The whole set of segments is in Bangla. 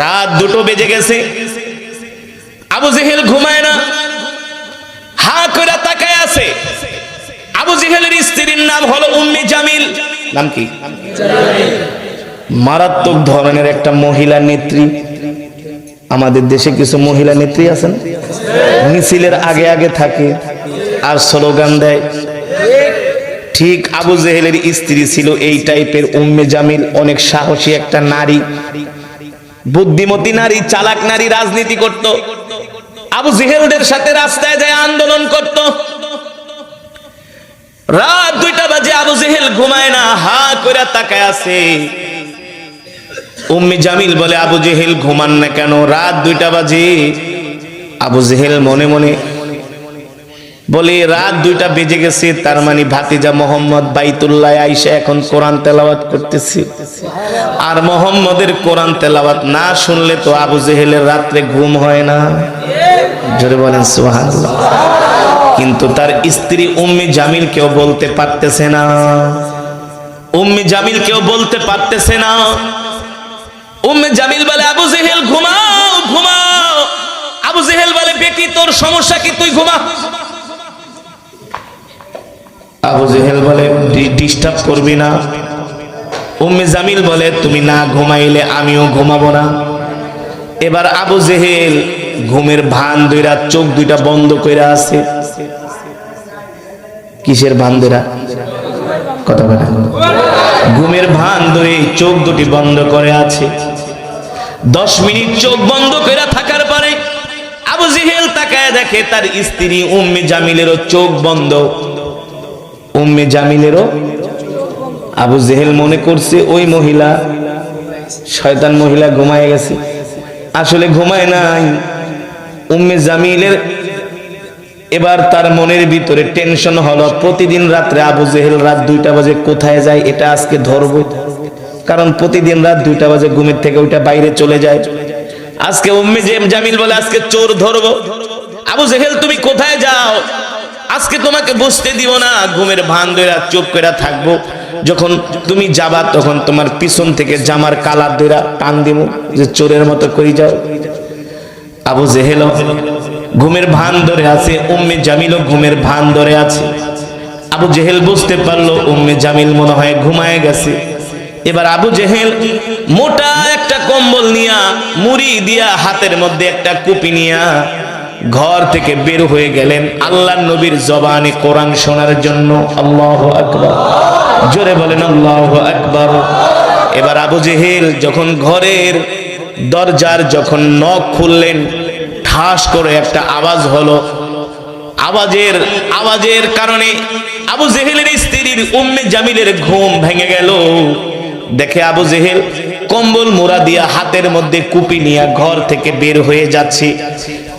রাত 2টো বেজে গেছে, আবু জেহেল ঘুমায় না, হা করে তাকায় আছে। আবু জেহেলের স্ত্রীর নাম হলো উম্মে জামিল। নাম কি? মারাত্মক ধরনের একটা মহিলা নেত্রী। আমাদের দেশে কিছু মহিলা নেত্রী আছেন, মিছিলের আগে আগে থাকে আর স্লোগান দেয়। ঠিক আবু জেহেলের স্ত্রী ছিল এই টাইপের উম্মে জামিল। অনেক সাহসী একটা নারী, বুদ্ধিমতী নারী, চালাক নারী, রাজনীতি করত। আবু জেহেলদের সাথে রাস্তায় যায় আন্দোলন করত। রাত 2টা বাজে, আবু জেহেল ঘুমায় না, হা করে তাকায় আছে। উম্মে জামিল বলে, আবু জেহেল ঘুমান না কেন? রাত 2টা বাজে। আবু জেহেল মনে মনে বলে, রাত 2টা বেজে গেছে, তার মানে ভাতিজা মোহাম্মদ বাইতুল্লাহ আইসা এখন কোরআন তেলাওয়াত করতেছে। আর মোহাম্মদের কোরআন তেলাওয়াত না শুনলে তো আবু জেহেলের রাত্রে ঘুম হয় না। জোরে বলেন সুবহানাল্লাহ। কিন্তু তার স্ত্রী উম্মে জামিল কেউ বলতে পারতেছে না, উম্মে জামিল কেউ বলতে পারতেছে না। উম্মে জামিল বলে, আবু জেহেল ঘুমাও ঘুমাও। আবু জেহেল বলে, বেটি তোর সমস্যা কি, তুই ঘুমা। আবু জেহেল বলে, ডিস্টার্ব করবি না। উম্মে জামিল বলে, তুমি না ঘুমাইলে আমিও ঘুমাবো না। এবার আবু জেহেল ঘুমের ভান ধইরা চোখ 2টা বন্ধ কইরা আছে। কিসের ভান ধইরা? কথা বলেন। ঘুমের ভান ধরে চোখ 2টি বন্ধ করে আছে। 10 মিনিট চোখ বন্ধ কইরা থাকার পরে আবু জেহেল তাকায় দেখে তার স্ত্রী উম্মে জামিলেরও চোখ বন্ধ। উম্মে জামিলেরও। আবু জেহেল মনে করছে ওই মহিলা, শয়তান মহিলা ঘুমায় গেছে। আসলে ঘুমায় নাই। উম্মে জামিলের এবার তার মনের ভিতরে টেনশন হলো, প্রতিদিন রাত্রে আবু জেহেল রাত 2টা বাজে কোথায় যায়, এটা আজকে ধরবো। কারণ প্রতিদিন রাত 2টা বাজে ঘুমের থেকে ওইটা বাইরে চলে যায়। আজকে উম্মে জামিল বলে, আজকে চোর ধরবো। আবু জেহেল তুমি কোথায় যাও? আজকে তোমাকে বসতে দিব না, ঘুমের ভান ধরে চুপ করে থাকবো। যখন তুমি যাবা তখন তোমার পিছন থেকে জামার কালার ধরে টান দিব, যে চোরের মতো করে যাও। আবু জেহেল ঘুমের ভান ধরে আছে, উম্মে জামিলও ঘুমের ভান ধরে আছে। আবু জেহেল বুঝতে পারলো উম্মে জামিল মনে হয় ঘুমায় গেছে। এবার আবু জেহেল মোটা একটা কম্বল নিয়া, মুড়ি দিয়া, হাতের মধ্যে একটা কুপি নিয়া ঘর থেকে বের হয়ে গেলেন আল্লাহর নবীর জবানে কোরআন শোনার জন্য। আল্লাহু আকবার। জোরে বলেন আল্লাহু আকবার। এবার আবু জেহেল যখন ঘরের দরজার যখন নখ খুললেন, ঠাস করে একটা আওয়াজ হলো। আওয়াজের কারণে আবু জেহেলের স্ত্রীর উম্মে জামিলের ঘুম ভেঙে গেল। দেখে আবু জেহেল কম্বল মোড়া দিয়া হাতের মধ্যে কুপি নিয়ে ঘর থেকে বের হয়ে যাচ্ছে।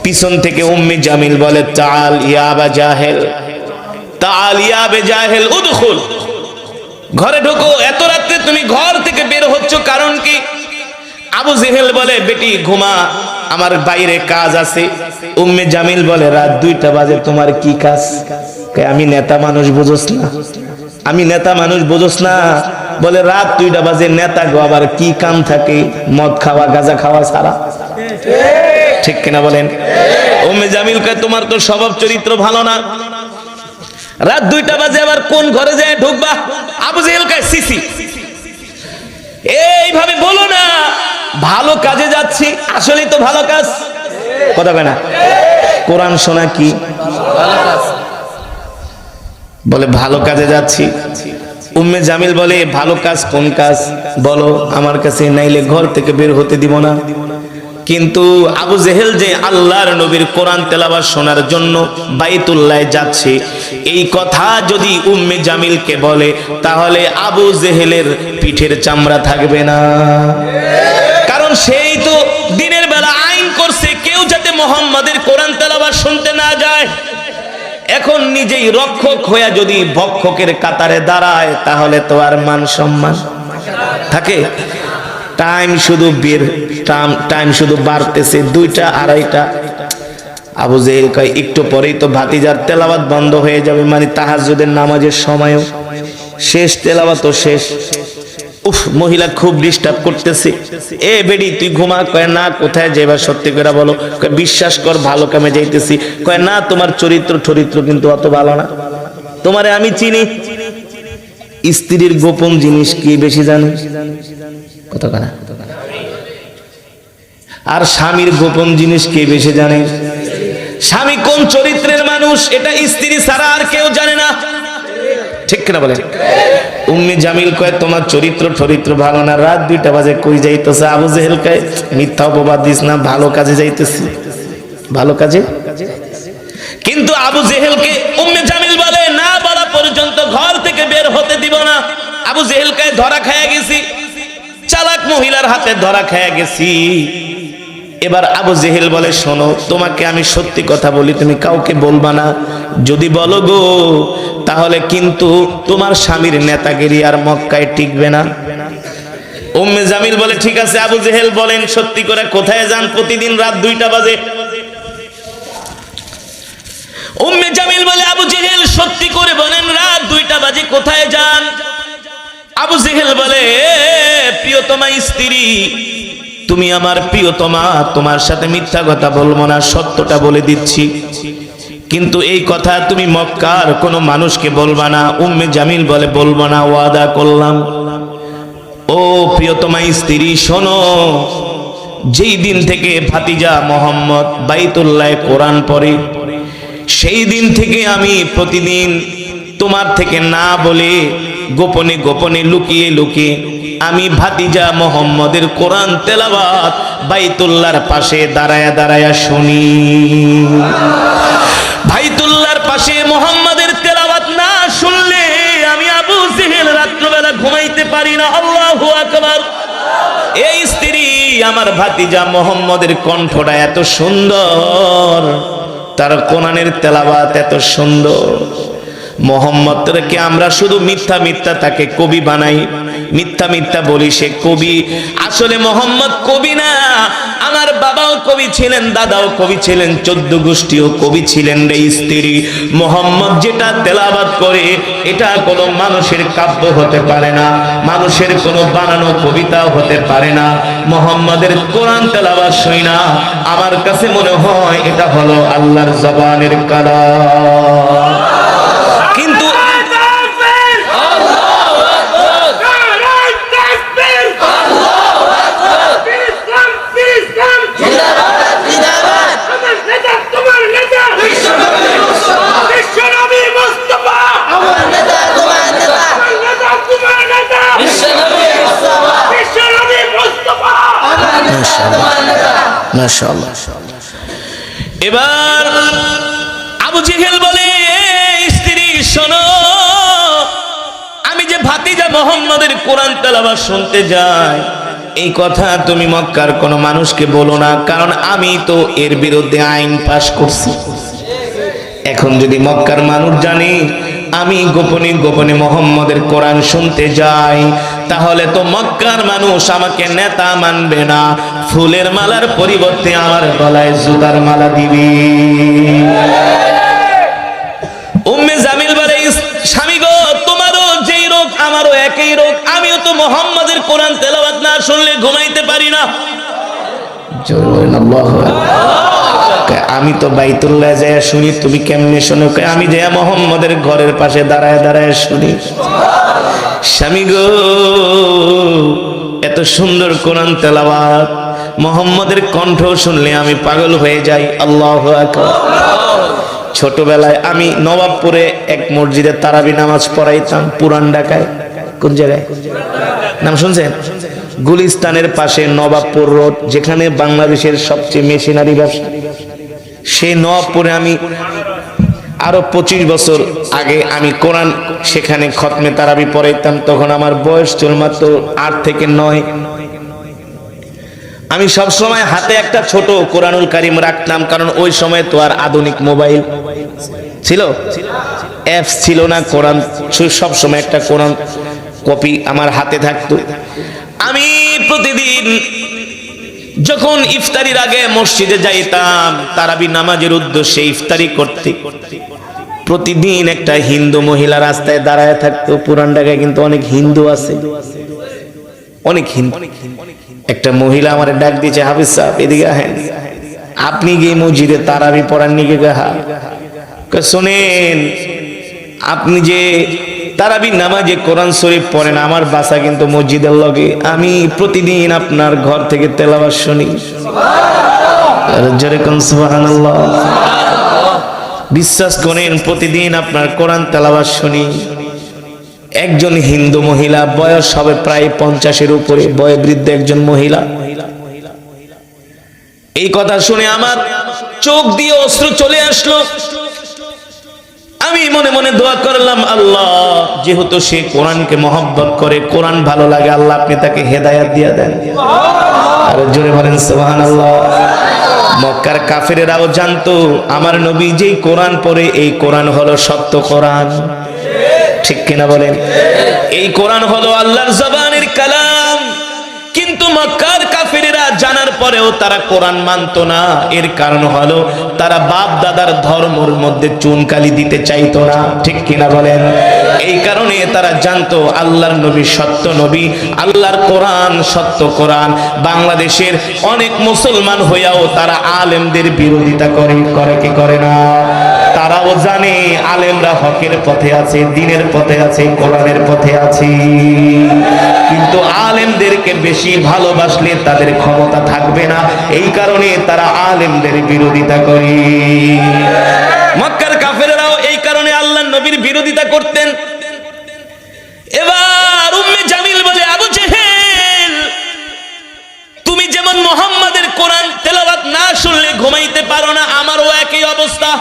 পিছন থেকে উম্মে জামিল বলে, তাআল ইয়া আবা জাহেল, তাআল ইয়া আবা জাহেল উদখুল। ঘরে ঢোকো, এত রাতে তুমি ঘর থেকে বের হচ্ছ, কারণ কি? আবু জেহেল বলে, বেটি ঘুমা, আমার বাইরে কাজ আছে। উম্মে জামিল বলে, রাত 2টা বাজে তোমার কি কাজ? আমি নেতা মানুষ, বুঝোস না? আমি নেতা মানুষ, বুঝোস না? বলে, রাত 2টা বাজে নেতা গো আবার কি কাম থাকে? মদ খাওয়া, গাঁজা খাওয়া ছাড়া। ঠিক কিনা বলেন? উম্মে জামিল কয়, তোমার তো স্বভাব চরিত্র ভালো না, রাত 2টা বাজে আবার কোন ঘরে যায় ঢুকবা? আবু জেহেল কয়, সিসি, এইভাবে বলো না, ভালো কাজে যাচ্ছি। আসলে তো ভালো কাজ, কথা কয় না? কোরআন শোনা কি ভালো কাজ? বলে ভালো কাজে যাচ্ছি। উম্মে জামিল বলে, ভালো কাজ কোন কাজ বলো আমার কাছে, নাইলে ঘর থেকে বের হতে দিব না। কিন্তু আবু জেহেল যে আল্লাহর নবীর কোরআন তেলাওয়াত শোনার জন্য বাইতুল্লাহ যাচ্ছে, এই কথা যদি উম্মে জামিলকে বলে, তাহলে আবু জেহেলের পিঠের চামড়া থাকবে না। কারণ সেই তো দিনের বেলা আইন করছে কেউ যাতে মুহাম্মাদের কোরআন তেলাওয়াত শুনতে না যায়। এখন নিজেই রক্ষক হয়ে যদি ভক্ষকের কাতারে দাঁড়ায়, তাহলে তো আর মান সম্মান থাকে? টাইম শুধু বাড়তেছে, 2টা 2:30। আবু জেহেল কয়, একটু পরেই তো ভাতিজার তেলাওয়াত বন্ধ হয়ে যাবে, মানে তাহাজ্জুদের নামাজের সময়ও শেষ, তেলাওয়াতও শেষ। উফ, মহিলা খুব ডিস্টার্ব করতেছে, এ বেডি তুই ঘুমা। কয় না, কোথায় যাইবা সত্যি করে বলো। কয় বিশ্বাস কর ভালো কামে যাইতেছি। কয় না, তোমার চরিত্র কিন্তু অত ভালো না, তোমারে আমি চিনি। স্ত্রীর গোপন জিনিস কি বেশি জানে? কথা কানা। আর স্বামীর গোপন জিনিস কে বেশি জানে? স্বামী কোন চরিত্রের মানুষ এটা স্ত্রী ছাড়া আর কেউ জানে না, ঠিক কিনা বলেন? উম্মে জামিল কয় তোমার চরিত্র ভালো না, রাত 2টা বাজে কই যাইতেছে? আবু জেহেল কয় মিথ্যা অপবাদ দিস না, ভালো কাজে যাইতেছি। ভালো কাজে? কিন্তু আবু জেহেলকে উম্মে জামিল বলে না বলা পর্যন্ত ঘর থেকে বের হতে দিব না। আবু জেহেল কয় ধরা খায়া গেছি, চালাক মহিলার হাতে ধরা খায়া গেছি। এবার আবু জেহেল বলে শোনো, তোমাকে আমি সত্যি কথা বলি, তুমি কাউকে বলবা না। যদি বলো গো তাহলে কিন্তু তোমার স্বামীর নেতাগিরি আর মক্কায় টিকবে না। উম্মে জামিল বলে ঠিক আছে আবু জেহেল বলেন সত্যি করে কোথায় যান প্রতিদিন রাত 2টা বাজে? উম্মে জামিল বলে আবু জেহেল সত্যি করে বলেন রাত 2টা বাজে কোথায় যান? আবু জেহেল বলে প্রিয়তমা স্ত্রী, তুমি আমার প্রিয়তমা, তোমার সাথে মিথ্যা কথা বলবো না, সত্যটা বলে দিচ্ছি, কিন্তু এই কথা তুমি মক্কার কোনো মানুষকে বলবা না। উম্মে জামিল বলে বলবো না, ওয়াদা করলাম। ও প্রিয়তমা স্ত্রী শোনো, যেই দিন থেকে ভাতিজা মোহাম্মদ বাইতুল্লাহে কোরআন পড়ে সেই দিন থেকে আমি প্রতিদিন তোমার থেকে না বলে গোপনে গোপনে লুকিয়ে লুকিয়ে আমি ভাতিজা মোহাম্মদের কোরআন তেলাওয়াত বাইতুল্লাহর পাশে দাঁড়ায়া দাঁড়ায়া শুনি। বাইতুল্লাহর পাশে মোহাম্মদের তেলাওয়াত না শুনলে আমি আবু জেহেল রাত্রিবেলা ঘুমাইতে পারি না। আল্লাহু আকবার। এই স্ত্রী আমার ভাতিজা মোহাম্মদের কণ্ঠটা এত সুন্দর, তার কোরআনের তেলাওয়াত এত সুন্দর। মোহাম্মদকে আমরা শুধু মিথ্যা মিথ্যা তাকে কবি বানাই, মিথ্যা মিথ্যা বলি সে কবি। আসলে মোহাম্মদ কবি না, আমার বাবাও কবি ছিলেন, দাদাও কবি ছিলেন, 14 গোষ্ঠীও কবি ছিলেন রে স্ত্রী। মোহাম্মদ যেটা তেলাওয়াত করে এটা কোনো মানুষের কাব্য হতে পারে না, মানুষের কোনো বানানো কবিতাও হতে পারে না। মোহাম্মদের কোরআন তেলাওয়াত শুই না আমার কাছে মনে হয় এটা হলো আল্লাহর জবানের কালাম। কিন্তু এবার আবু জেহেল বলে স্ত্রী শোনো, আমি যে ভাতিজা মোহাম্মদের কোরআন তেলাওয়াত শুনতে যাই এই কথা তুমি মক্কার কোনো মানুষকে বলো না, কারণ আমি তো এর বিরুদ্ধে আইন পাশ করছি। এখন যদি মক্কার মানুষ জানে আমি গোপনে গোপনে মোহাম্মদের কোরআন শুনতে যাই তাহলে তো মক্কার মানুষ আমাকে নেতা মানবে না, ফুলের মালার পরিবর্তে আমার গলায় জুতার মালা দিবে। উম্মে জামিল বলে স্বামী গো, তোমারও যেই রোগ আমারও একই রোগ, আমিও তো মোহাম্মদের কোরআন তেলাওয়াত না শুনলে ঘুমাইতে পারি না। আমি তো বাইতুল্লাহ যায় শুনি, তুমি কেমনে শোনো? আমি যায় মোহাম্মদের ঘরের পাশে দাঁড়ায় দাঁড়ায় শুনি। স্বামী গো, এত সুন্দর কোরআন তেলাওয়াত, মোহাম্মদের কণ্ঠ শুনলে আমি পাগল হয়ে যাই। আল্লাহু আকবার। ছোটবেলায় আমি নবাবপুরে এক মসজিদে তারাবি নামাজ পড়াইতাম, পুরান ঢাকায়। কোন জায়গায় নাম শুনছেন? গুলিস্তানের পাশে নবাবপুর রোড, যেখানে বাংলাদেশের সবচেয়ে মেশিনারি ব্যবসা। সেই নবাবপুরে আমি আরো 25 বছর আগে আমি কোরআন সেখানে খতমে তারাবি পড়াইতাম। তখন আমার বয়স চল মাত্র 8 থেকে 9। আমি সব সময় হাতে একটা ছোট কোরআনুল কারীম রাখতাম, কারণ ওই সময় তো আর আধুনিক মোবাইল ছিল, অ্যাপস ছিল না। কোরআন সব সময় একটা কোরআন কপি আমার হাতে থাকতো। আমি প্রতিদিন যখন ইফতারির আগে মসজিদে যাইতাম তারাবি নামাজের উদ্দেশ্যে ইফতারি করতে, প্রতিদিন একটা হিন্দু মহিলা রাস্তায় দাঁড়ায় থাকতো। পুরান ঢাকায় কিন্তু অনেক হিন্দু আছে, অনেক হিন্দু। একটা মহিলা আমার ডাক দিয়েছে, হাফিজ সাহেব এদিকে আহেন, আপনি গিয়ে মসজিদে তারাবি পড়ান নিকে গাহা। শোনেন, আপনি যে তারাবি নামাজে কোরআন শরীফ পড়েন, আমার বাসা কিন্তু মসজিদের লগে, আমি প্রতিদিন আপনার ঘর থেকে তেলাওয়াত শুনি। সুবহানাল্লাহ। বিশ্বাস করেন, প্রতিদিন আপনার কোরআন তেলাওয়াত শুনি। একজন হিন্দু মহিলা, বয়স হবে প্রায় 50-এর উপরে, বয়োবৃদ্ধ একজন মহিলা। এই কথা শুনে আমার চোখ দিয়ে অশ্রু চলে আসলো। আমি মনে মনে দোয়া করলাম, আল্লাহ যেহেতু সে কোরআনকে মহব্বত করে, কোরআন ভালো লাগে, আল্লাহ আপনি তাকে হেদায়েত দিয়ে দেন। আর জোরে বলেন সুবহানাল্লাহ। মক্কার কাফেরেরাও জানতো আমার নবী যেই কোরআন পড়ে, এই কোরআন হলো সত্য কোরআন। ঠিক কিনা বলেন? এই কোরআন হলো আল্লাহর জবানের কালাম। কিন্তু মক্কার কাফেরেরা জানার পরেও তারা কোরআন মানতো না। এর কারণ হলো তারা বাপ দাদার ধর্মের মধ্যে চুনকালি দিতে চাইতো না। ঠিক কিনা বলেন? এই কারণে তারা জানতো আল্লাহর নবী সত্য নবী, আল্লাহর কোরআন সত্য কোরআন। বাংলাদেশের অনেক মুসলমান হইয়াও তারা আলেমদের বিরোধিতা করে কি করে না? তারাও জানে আলেমরা হকের পথে আছে, দ্বীনের পথে আছে, কোরআনের পথে আছে। কিন্তু আলেমদেরকে বেশি ভালোবাসলে তাদের ক্ষমতা থাকবে না, এই কারণে তারা আলেমদের বিরোধিতা করে। মক্কার কাফেররাও এই কারণে আল্লাহর নবীর বিরোধিতা করতেন। এবার উম্মে জামিল বলে, আবু জেহেল, তুমি যেমন মুহাম্মাদের কোরআন তেলাওয়াত না শুনলে ঘুমাইতে পারো না, আমারও একই অবস্থা।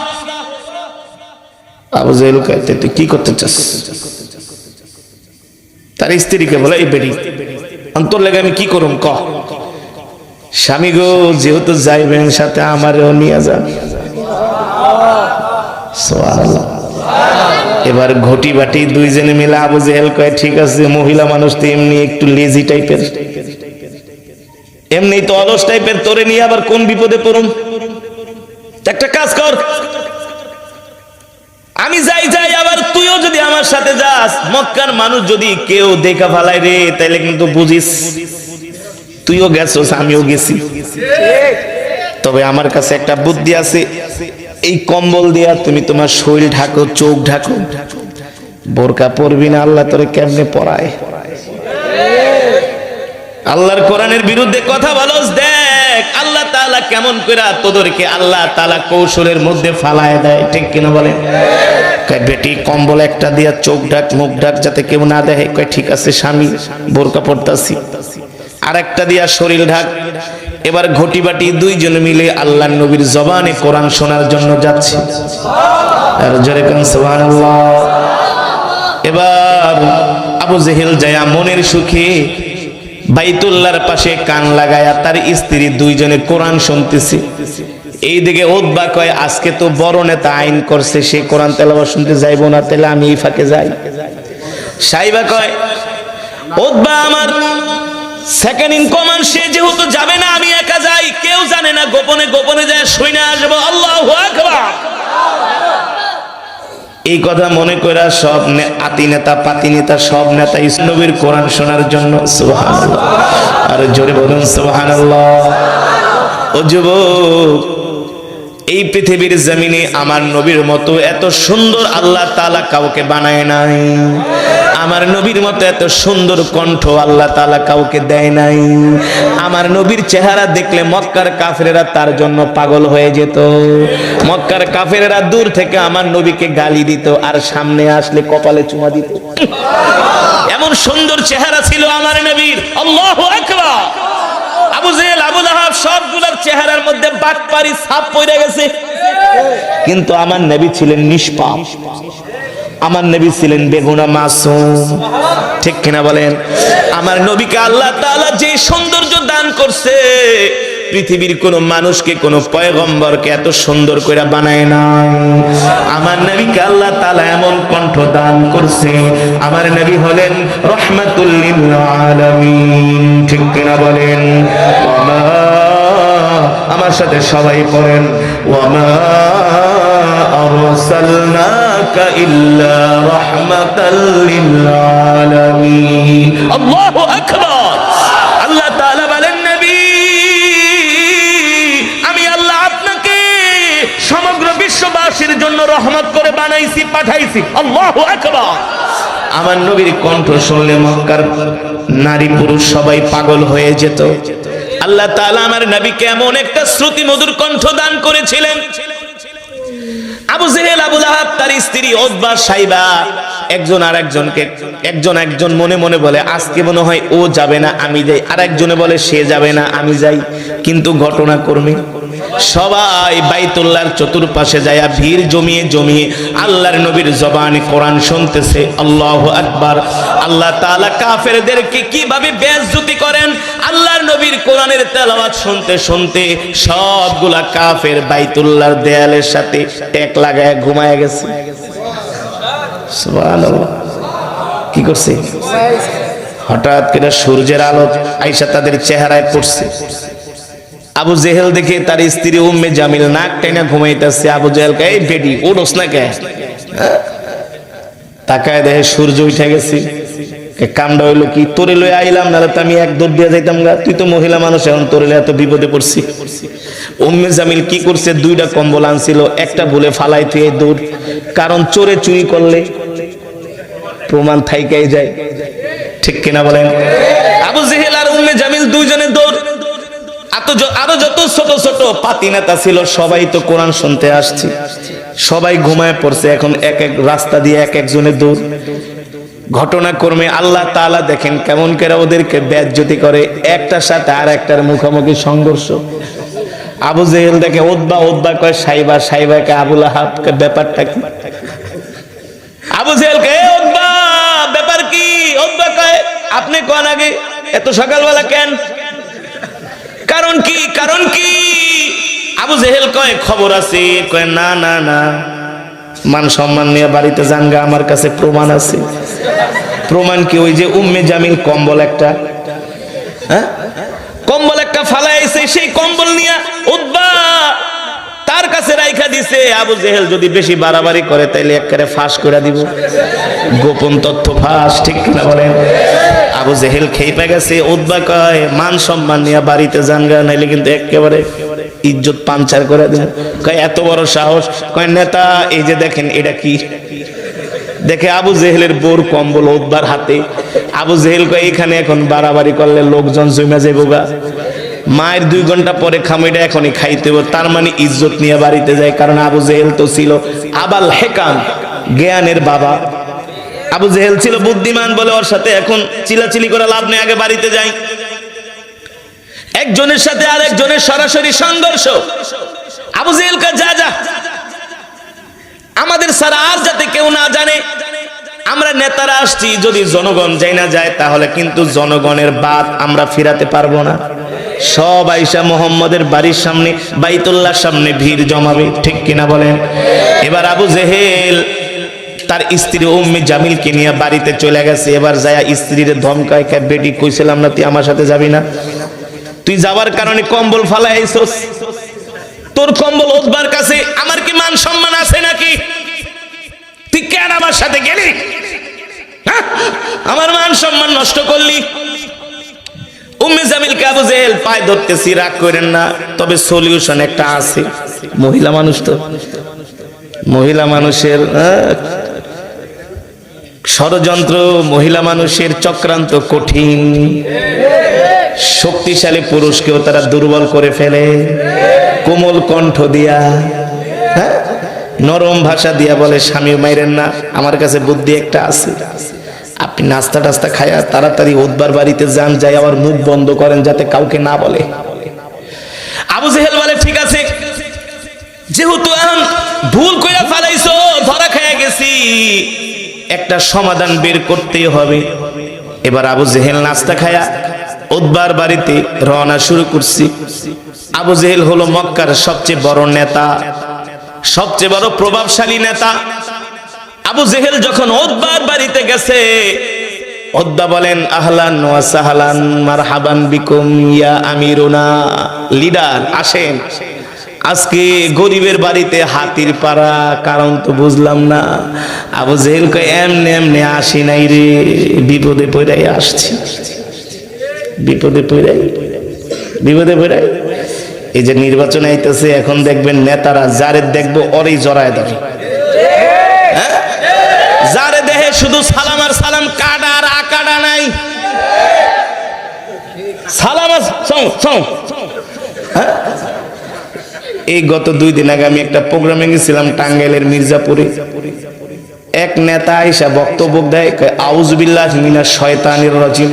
আবু জেহেল কইতে, তুই কি করতে চাস? তার স্ত্রীকে বলে, এই বেটি অন্তর লেগে আমি কি করুম ক? স্বামী গো, যেহেতু যাইবেন সাথে আমারও নিয়ে যান। সুবহানাল্লাহ। এবার ঘটি বাটি দুইজনে মিলে আবু জেহেল কয়, ঠিক আছে, মহিলা মানুষ তো এমনি একটু লেজি টাইপের, এমনি তো অলস টাইপের, তোরে নিয়ে আবার কোন বিপদে পড়ুম? একটা কাজ কর, আমি যাই, আবার তুইও যদি আমার সাথে যাস, মক্কার মানুষ যদি কেউ দেখা ফেলায় রে, তাইলে কিন্তু বুঝিস তুইও গেছস, আমিও গেছি। তবে আমার কাছে একটা বুদ্ধি আছে, এই কম্বল দিয়া তুমি তোমার শরীর ঢাকো, চোখ ঢাকো, বোরকা পরবি না। আল্লাহ তোরে কেমনে পরায়? আল্লাহর কোরআনের বিরুদ্ধে কথা বলস, দেখ আল্লাহ তাআলা কেমন কইরা তোদেরকে আল্লাহ তাআলা কৌশলের মধ্যে ফালায় দেয়। ঠিক কিনা বলেন? কয় বেটি কম্বল একটা দিয়া চোখ ঢাক, মুখ ঢাক, যাতে কেউ না দেখে। কয় ঠিক আছে স্বামী, বোরকা পরতাছি। আর একটা দিয়া শরীর ঢাক। এবার ঘটি বাটি দুইজন মিলে আল্লাহর নবীর জবানে কোরআন শোনার জন্য যাচ্ছে। আর জোরে কোন সুবহানাল্লাহ। এবার আবু জেহেল যায় মনের সুখে বাইতুল্লাহর পাশে কান লাগায়া তার স্ত্রী দুইজনে কোরআন শুনতেছে। এইদিকে উতবা কয়, আজকে তো বড় নেতা আইন করছে, সে কোরআন তেলাওয়াত শুনতে যাইবো না, তাহলে আমি এই ফাঁকে যাই। সাইবা কয়, উতবা আমার সেকেন্ড ইন কমান্ড, সে যেহেতু যাবে না, আমি একা যাই, কেউ জানে না, গোপনে গোপনে যায় শুনে আসবো। আল্লাহু আকবার। এই কথা মনে কইরা সব আতি নেতা পাতি নেতা সব নেতা নবীর কোরআন শোনার জন্য। সুবহানাল্লাহ। আর জোরে বলুন সুবহানাল্লাহ। ও যুবক, এই পৃথিবীর জমিনে আমার নবীর মতো এত সুন্দর আল্লাহ তাআলা কাউকে বানায় নাই। আমার নবীর মতো এত সুন্দর কণ্ঠ আল্লাহ তাআলা কাউকে দেয় নাই। আমার নবীর চেহারা দেখলে মক্কার কাফেরেরা তার জন্য পাগল হয়ে যেত। মক্কার কাফেরেরা দূর থেকে আমার নবীকে গালি দিত, আর সামনে আসলে কপালে চুমা দিত। এমন সুন্দর চেহারা ছিল আমার নবীর। আল্লাহু আকবার। আবু জেহেল, আবু লাহাব সবগুলোর চেহারার মধ্যে বাটপারি ছাপ পড়ে গেছে, কিন্তু আমার নবী ছিলেন নিষ্পাপ। আমার নবী ছিলেন বেগুনা মাসুম। ঠিক কিনা বলেন? আমার নবীকে আল্লাহ তাআলা যে সৌন্দর্য দান করছে, পৃথিবীর কোন মানুষকে, কোন পয়গম্বরকে এত সুন্দর করে বানায় না। আমার নবীকে আল্লাহ তাআলা এমন কণ্ঠ দান করছে। আমার নবী হলেন রাহমাতুল লিল আলামিন। ঠিক কিনা বলেন? আমার সাথে সবাই পড়েন, ওয়ামা আরসালনাকা ইল্লা রাহমাতাল লিল আলামিন। আল্লাহু আকবার। জন্য রহমত করে বানাইছি, পাঠাইছি। আল্লাহু আকবার। আমার নবীর কণ্ঠ শুনলে মক্কার নারী পুরুষ সবাই পাগল হয়ে যেত। আল্লাহ তাআলা আমার নবীকে এমন একটা শ্রুতি মধুর কণ্ঠ দান করেছিলেন। আবু জেহেল, আবু লাহাব, তার স্ত্রী উতবা, সাইবা একজন মনে মনে বলে আজকে মনে হয় ও যাবে না আমি যাই, আর একজনে বলে সে যাবে না আমি যাই। কিন্তু ঘটনাক্রমে সবাই বাইতুল্লাহর চতুর্পাশে যায়া ভিড় জমিয়ে আল্লাহর নবীর জবানে কোরআন শুনতেছে। আল্লাহু আকবার। আল্লাহ তাআলা কাফেরদেরকে কিভাবে বেইজ্জতি করেন, আল্লাহর নবীর কোরআনের তেলাওয়াত শুনতে শুনতে সবগুলা কাফের বাইতুল্লাহর দেয়ালের সাথে টেক লাগায় ঘুমায় গেছে। সুবহানাল্লাহ। কি করছে? হঠাৎ করে সূর্যের আলো আয়েশা তাদের চেহারায় পড়ছে। আবু জেহেল দেখে তার স্ত্রী উম্মে জামিল নাক টেনে ঘুমাইতেছে। আবু জেহেল কে, এই বেটি ওঠোস না কে? তাকায় দেখে সূর্য উঠে গেছে। কামটা হইলো কি, তোরে লই আইলাম, নাহলে তো আমি এক দৌড় দিয়ে যাইতাম গা। তুই তো মহিলা মানুষ, এখন তোরে লই এত বিপদে পড়ছি। উম্মে জামিল কি করছে, দুইটা কম্বল আনছিল, একটা ভুলে ফালাই তুই দৌড়। কারণ চোরে চুরি করলে প্রমাণ থাইকাই যায়, ঠিক কিনা বলেন? আবু জেহেল আর উম্মে জামিল দুইজনে দৌড়। আরো যত ছোট ছোট পাতি নেতা ছিল সবাই তো কোরআন শুনতে আসছে, সবাই ঘুমায় পড়ছে। এখন এক এক রাস্তা দিয়ে এক একজনের দৌড়। ঘটনাক্রমে আল্লাহ তাআলা দেখেন কেমন করে ওদেরকে বেইজ্জতি করে, একটার সাথে আর একটার মুখোমুখি সংঘর্ষ। আবু জেহেল দেখে উতবা কয় সাইবা, সাইবাকে আবু লাহাব, ব্যাপারটা কি? আবু জেহেল কে, উতবা ব্যাপার কি? উতবা কয় আপনি কোন আগে এত সকালবেলা কেন? কারণ কি? আবু জেহেল কয় খবর আছে। কয় না, মান সম্মান নিয়ে বাড়িতে জাঙ্গা, আমার কাছে প্রমাণ আছে। প্রমাণ কি? ওই যে উম্মে জামিল কম্বল একটা ফালাইছে, সেই কম্বল নিয়ে উতবা তার কাছে রাইখা দিছে। আবু জেহেল যদি বেশি বাড়াবাড়ি করে তাইলে একেবারে ফাঁস করে দিব, গোপন তথ্য ফাঁস, ঠিক কিনা বলেন? আবু জেহেল খেপে গেছে। উতবা কয় মান সম্মান নিয়ে বাড়িতে জাঙ্গা, নাইলে কিন্তু একেবারে ইজ্জত পাঞ্চার করে দেন। কয় এত বড় সাহস? কয় নেতা এই যে দেখেন এটা কি? দেখে আবু জেহেলের বোর কম্বল উতবার হাতে। আবু জেহেল কয় এখানে এখন বাড়াবাড়ি করলে লোকজন জমা যাইবো গা, মায়ের 2 ঘন্টা পরে খামিটা এখনই খাইতে হবে। তার মানে ইজ্জত নিয়ে বাড়িতে যায়। কারণ আবু জেহেল তো ছিল আবাল হেকাম, জ্ঞানের বাবা। আবু জেহেল ছিল বুদ্ধিমান বলে ওর সাথে এখন চিলাচিলি করে লাভ নেই, আগে বাড়িতে যাই। একজনের সাথে আর একজনের সরাসরি সংঘর্ষ। আবু জেহেল কা যা আমাদের সারা আর যাতে কেউ না জানে, আমরা নেতারা আসছি, যদি জনগণ যাই না যায় তাহলে কিন্তু জনগণের বাদ আমরা ফিরাতে পারবো না। সব আয়েশা মুহাম্মদের বাড়ির সামনে বাইতুল্লাহর সামনে ভিড় জমাবে, ঠিক কিনা বলেন? এবার আবু জেহেল তার স্ত্রী উম্মে জামিলকে নিয়ে বাড়িতে চলে গেছে। এবার যায় স্ত্রীর ধমকায়, বেটি কইছিলাম না তুই আমার সাথে যাবি না? তুই যাবার কারণে কম্বল ফালাই আইছস, তোর কম্বল উতবার কাছে, আমার কি মান সম্মান আছে নাকি? তুই কেন আমার সাথে গেলি? আমার মান সম্মান নষ্ট করলি। উম্মে জামিলকে আবু জেহেল পায়ে ধরতেছি, রাগ করেন না, তবে সলিউশন একটা আছে। মহিলা মানুষ তো, মহিলা মানুষের ষড়যন্ত্র, মহিলা মানুষের চক্রান্ত কঠিন। শক্তিশালী পুরুষকেও তারা দুর্বল করে ফেলে। কোমল কণ্ঠ দিয়া, নরম ভাষা দিয়া বলে স্বামী মাইরেন না, আমার কাছে বুদ্ধি একটা আছে। আপনি নাস্তা টাস্তা খায়া তাড়াতাড়ি উতবার বাড়িতে যান, যাই আবার মুখ বন্ধ করেন যাতে কাউকে না বলে। আবু জেহেল বলে ঠিক আছে, যেহেতু ভুল কইরা ফালাইছো, ধরা খায়া গেছি, একটা সমাধান বের করতেই হবে। এবার আবু জেহেল নাস্তা খায়া উতবার বাড়িতে রওনা শুরু করছি। আবু জেহেল হলো মক্কার সবচেয়ে বড় নেতা, সবচেয়ে বড় প্রভাবশালী নেতা। আবু জেহেল যখন উতবার বাড়িতে গেছে, উতবা বলেন আহলান ওয়া সাহলান মারহাবান বিকুম ইয়া আমিরুনা, লিডার আসেন। আজকে গরিবের বাড়িতে হাতির পাড়া, কারণ তো বুঝলাম না। আবু জেহেল কয় এমনি আসি নাই রে, বিপদে পড়াই আসছি, বিপদে পড়াই। এই যে নির্বাচন আইতেছে, এখন দেখবেন নেতারা যারে দেখবো ওরই জড়ায় ধরে, যারে দেহে শুধু সালাম আর সালাম, কাটা আর আকাটা নাই। সালাম এই গত 2 দিন আগে আমি একটা প্রোগ্রামে গেছিলাম টাঙ্গাইলের মির্জাপুরে। এক নেতা আইসা বক্তব্য দেয়, আউযু বিল্লাহি মিনাশ শয়তানির রাজিম,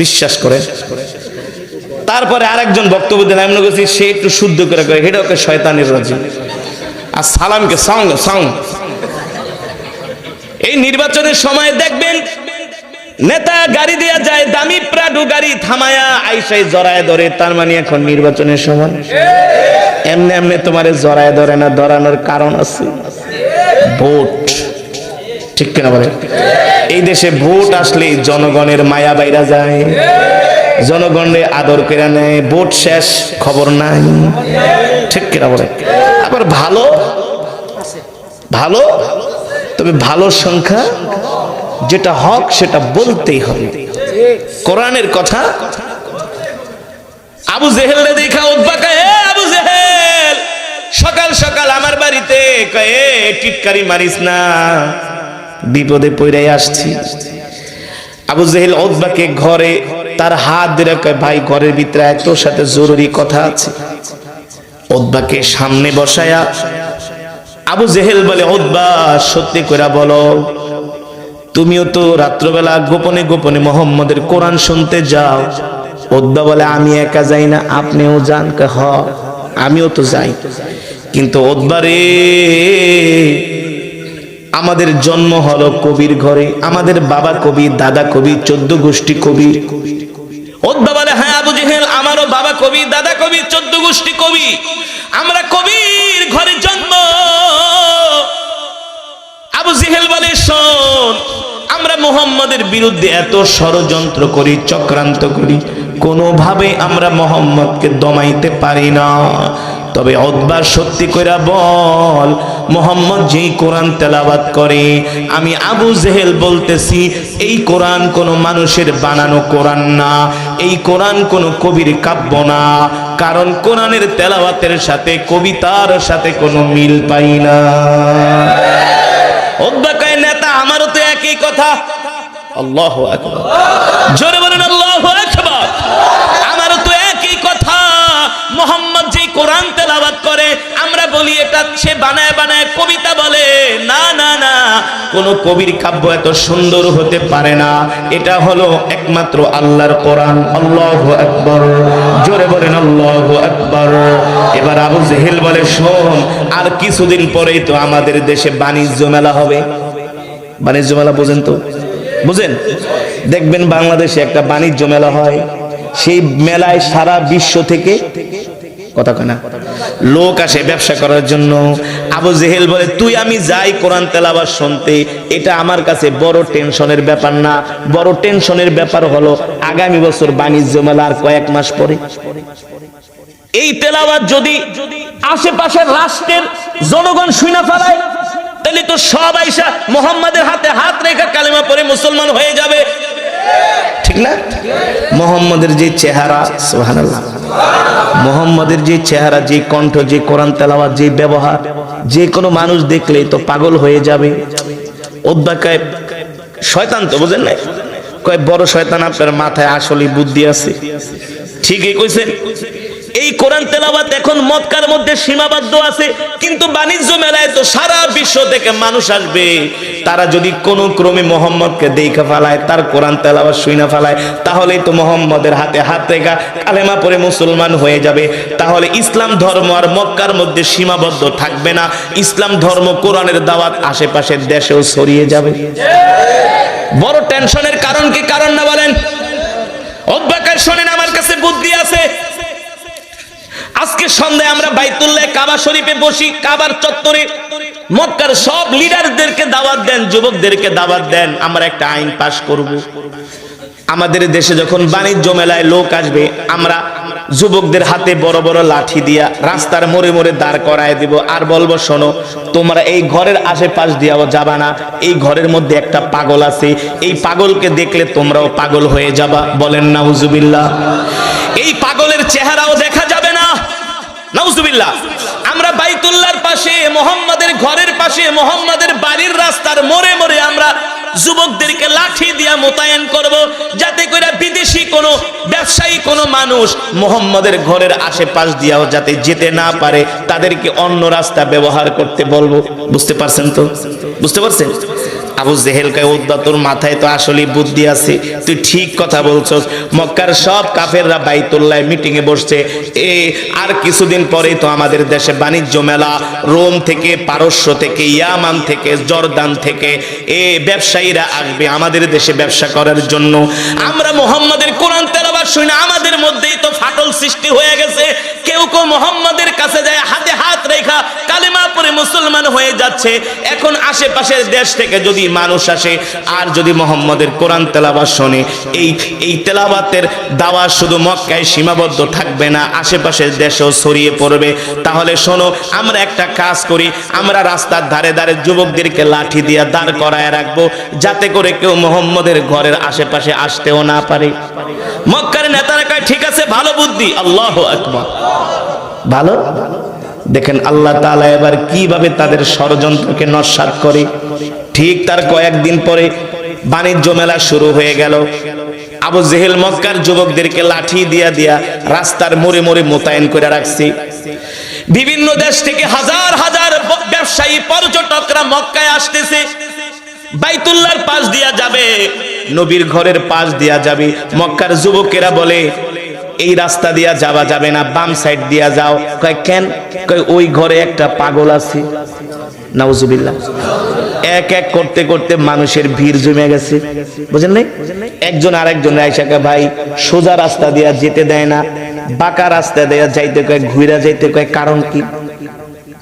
বিশ্বাস করে। তারপরে আরেকজন বক্তব্য দিল, আমি মনে করছি সে একটু শুদ্ধ করে কয়, এটা ওকে শয়তানির রাজিম, আর সালামকে সাউন্ড। এই নির্বাচনের সময় দেখবেন নেতা গাড়ি দিয়া যায়, দামি প্রাডো গাড়ি থামায়া আইসাই জড়ায় ধরে, তার মানে এখন নির্বাচনের সময়। এমনি এমনি তোমারে জড়ায় ধরে না, ধরানোর কারণ আছে, ভোট। ঠিক কিনা বলে? এই দেশে ভোট আসলে জনগণের মায়া বাইরা যায়, জনগণের আদর করে নেয়, ভোট শেষ খবর নাই। ঠিক কিনা বলে? আবার ভালো তবে ভালো সংখ্যা যেটা হক সেটা বলতেই হবে, কোরআনের কথা। আবু জেহেল দেখা উতবা কয়, আবু জেহেল সকাল সকাল আমার বাড়িতে, কয় টিটকারি মারিস না, বিপদে পড়ে আসছি। আবু জেহেল উতবাকে ঘরে তার হাত ধরে কয়, ভাই ঘরের ভিতরে তোর সাথে জরুরি কথা আছে। উতবাকে সামনে বসায়া আবু জেহেল বলে, উতবা সত্যি করে বলো, তুমিও তো রাত্রবেলা গোপনে গোপনে মুহাম্মদের কোরআন শুনতে যাও। উতবা বলে, আমি একা যাই না, আপনিও যান? হ, আমিও তো যাই। কিন্তু উতবা রে, আমাদের জন্ম হলো কবির ঘরে, আমাদের বাবা কবি, দাদা কবি, 14 গোষ্ঠী কবি। উতবা বলে, হ্যাঁ আবু জেহেল, আমারও বাবা কবি, দাদা কবি, 14 গোষ্ঠী কবি, আমরা কবির ঘরে জন্ম। আবু জেহেল বলে, শোন, আমরা মুহাম্মদের বিরুদ্ধে এত ষড়যন্ত্র করি, চক্রান্ত করি, কোনোভাবে আমরা মুহাম্মদকে দমাইতে পারি না। তবে উতবা সত্যি কইরা বল, মুহাম্মদ যেই কোরআন তেলাওয়াত করে, আমি আবু জেহেল বলতেছি, এই কোরআন কোনো মানুষের বানানো কোরআন না, এই কোরআন কোনো কবির কাব্য না, কারণ কোরআনের তেলাওয়াতের সাথে কবিতার সাথে কোনো মিল পাই না। উতবা কয়, নেতা আমারও তো একই কথা। আল্লাহু আকবার, জোরে বলেন আল্লাহু আকবার। আমারও তো একই কথা, মুহাম্মদ যে কোরআন তেলাওয়াত করে, আমরা বলি এটা সে বানায় বানায় কবিতা বলে। না না না, কোন কবির কাব্য এত সুন্দর হতে পারে না, এটা হলো একমাত্র আল্লাহর কোরআন। আল্লাহু আকবার, জোরে বলেন আল্লাহু আকবার। এবার আবু জেহেল বলে, শোন, আর কিছুদিন পরেই তো আমাদের দেশে বাণিজ্য মেলা হবে। বাণিজ্য মেলা বোঝেন তো? বুঝেন? দেখবেন বাংলাদেশে একটা বাণিজ্য মেলা হয়, সেই মেলায় সারা বিশ্ব থেকে কথা কয় না লোক আসে ব্যবসা করার জন্য। আবু জেহেল বলে, তুই আমি যাই কোরআন তেলাওয়াত শুনতে, এটা আমার কাছে বড় টেনশনের ব্যাপার না, বড় টেনশনের ব্যাপার হলো আগামী বছর বাণিজ্য মেলা আর কয়েক মাস পরে। এই তেলাওয়াত যদি আশেপাশের রাষ্ট্রের জনগণ শুনে ফেলায়, তাহলে তো সব আইসা মুহাম্মাদের হাতে হাত রেখে কালেমা পড়ে মুসলমান হয়ে যাবে, ঠিক না? মুহাম্মাদের যে চেহারা, সুবহানাল্লাহ, মুহাম্মাদের যে চেহারা, যে কণ্ঠ, যে কোরআন তেলাওয়াত, যে ব্যবহার, যে কোনো মানুষ দেখলেই তো পাগল হয়ে যাবে। উতবা কয়, শয়তান তো বুঝেন না? কয়, বড় শয়তান, আপনার মাথায় আসলে বুদ্ধি আছে। ঠিকই কইছেন। এই কোরআন তেলাওয়াত এখন মক্কার মধ্যে সীমাবদ্ধ আছে, কিন্তু বাণিজ্য মেলায় তো সারা বিশ্ব থেকে মানুষ আসবে। তারা যদি কোনো ক্রমে মুহাম্মদকে দেখা ফেলায়, তার কোরআন তেলাওয়াত শুনে ফেলায়, তাহলেই তো মুহাম্মদের হাতে হাত রেখা কালেমা পড়ে মুসলমান হয়ে যাবে। তাহলে ইসলাম ধর্ম আর মক্কার মধ্যে সীমাবদ্ধ থাকবে না, ইসলাম ধর্ম কোরআনের দাওয়াত আশেপাশের দেশেও ছড়িয়ে যাবে। বড় টেনশনের কারণ কি? কারণ না বলেন? উতবা কয়, শোনেন, আমার কাছে বুদ্ধি আছে। আজকে সন্ধ্যায় আমরা বাইতুল্লাহ কাবা শরীফে বসি, কাবার চত্বরে। মক্কার সব লিডারদেরকে দাওয়াত দেন, যুবকদেরকে দাওয়াত দেন, আমরা একটা আইন পাশ করব। আমাদের দেশে যখন বাণিজ্য মেলায় লোক আসবে, আমরা যুবকদের হাতে বড় বড় লাঠি দিয়া রাস্তার মোড়ে মোড়ে দাঁড় করায় দিব, আর বলবো, শোনো, তোমরা এই ঘরের আশেপাশ দিয়েও যাবা না, এই ঘরের মধ্যে একটা পাগল আছে, এই পাগলকে দেখলে তোমরাও পাগল হয়ে যাবা। বলেন নাউজুবিল্লাহ। এই পাগলের চেহারাও দেখা যাবে না। নাউজুবিল্লাহ। আমরা বাইতুল্লাহর পাশে, মুহাম্মাদের ঘরের পাশে, মুহাম্মাদের বাড়ির রাস্তার মোড়ে মোড়ে আমরা যুবকদেরকে লাঠি দিয়া মোতায়েন করব, যাতে করে বিদেশি কোনো ব্যবসায়ী কোনো মানুষ মুহাম্মাদের ঘরের আশেপাশ দিয়াও যাতে যেতে না পারে, তাদেরকে অন্য রাস্তা ব্যবহার করতে বলবো। বুঝতে পারছেন তো? বুঝতে পারছেন? আবু জেহেল কয়, উদ্দা তোর মাথায় তো আসলেই বুদ্ধি আছে, তুই ঠিক কথা বলছস। মক্কার সব কাফেররা বাইতুল্লাহ মিটিং এ বসছে, আর কিছুদিন পরেই তো আমাদের দেশে বাণিজ্য মেলা, রোম থেকে, পারস্য থেকে, ইয়ামান থেকে, জর্দান থেকে ব্যবসায়ীরা আসবে আমাদের দেশে ব্যবসা করার জন্য। আমরা মুহাম্মাদের কোরআন তেলাওয়াত শুনি না, আমাদের মধ্যেই তো ফাটল সৃষ্টি হয়ে গেছে। কেউ কেউ মুহাম্মাদের কাছে যায়, হাতে হাত রেখা কালেমা পড়ে মুসলমান হয়ে যাচ্ছে। এখন আশেপাশের দেশ থেকে যদি মানুষ আসে আর যদি মুহাম্মাদের কোরআন তেলাওয়াত শুনে, এই তেলাওয়াতের দাওয়াত শুধু মক্কায় সীমাবদ্ধ থাকবে না, আশেপাশের দেশেও ছড়িয়ে পড়বে। তাহলে শোনো, আমরা একটা কাজ করি, আমরা রাস্তার ধারে ধারে যুবকদেরকে লাঠি দিয়ে দাঁড় করায় রাখবো, যাতে করে কেউ মুহাম্মাদের ঘরের আশেপাশে আসতেও না পারে। মক্কার নেতারা কয়, ঠিক আছে, ভালো বুদ্ধি। আল্লাহু আকবার। ভালো। দেখেন আল্লাহ তাআলা এবার কিভাবে তাদের ষড়যন্ত্রকে নস্যাৎ করে। ঠিক তার কয়েকদিন পরে বাণিজ্য মেলা শুরু হয়ে গেল। আবু জেহেল মক্কার যুবকদেরকে লাঠি দিয়া দিয়া রাস্তার মোড়ে মোড়ে মোতায়েন করে রাখছে। বিভিন্ন দেশ থেকে হাজার হাজার ব্যবসায়ী পর্যটকরা মক্কায় আসতেছে, বাইতুল্লাহর পাশ দিয়া যাবে, নবীর ঘরের পাশ দিয়া যাবে। মক্কার যুবকেরা বলে, এই রাস্তা দিয়া যাওয়া যাবে না, বাম সাইড দিয়া যাও। কয় কেন? কয় ওই ঘরে একটা পাগল আছে। নাউজুবিল্লাহ। এক এক করতে করতে মানুষের ভিড় জমে গেছে, বুঝেন নাই? একজন আরেকজন আয়েশা কয়, ভাই সোজা রাস্তা দিয়া যেতে দেয় না, বাঁকা রাস্তা দিয়া যাইতে কয়, ঘুরা যাইতে কয়, কারণ কি?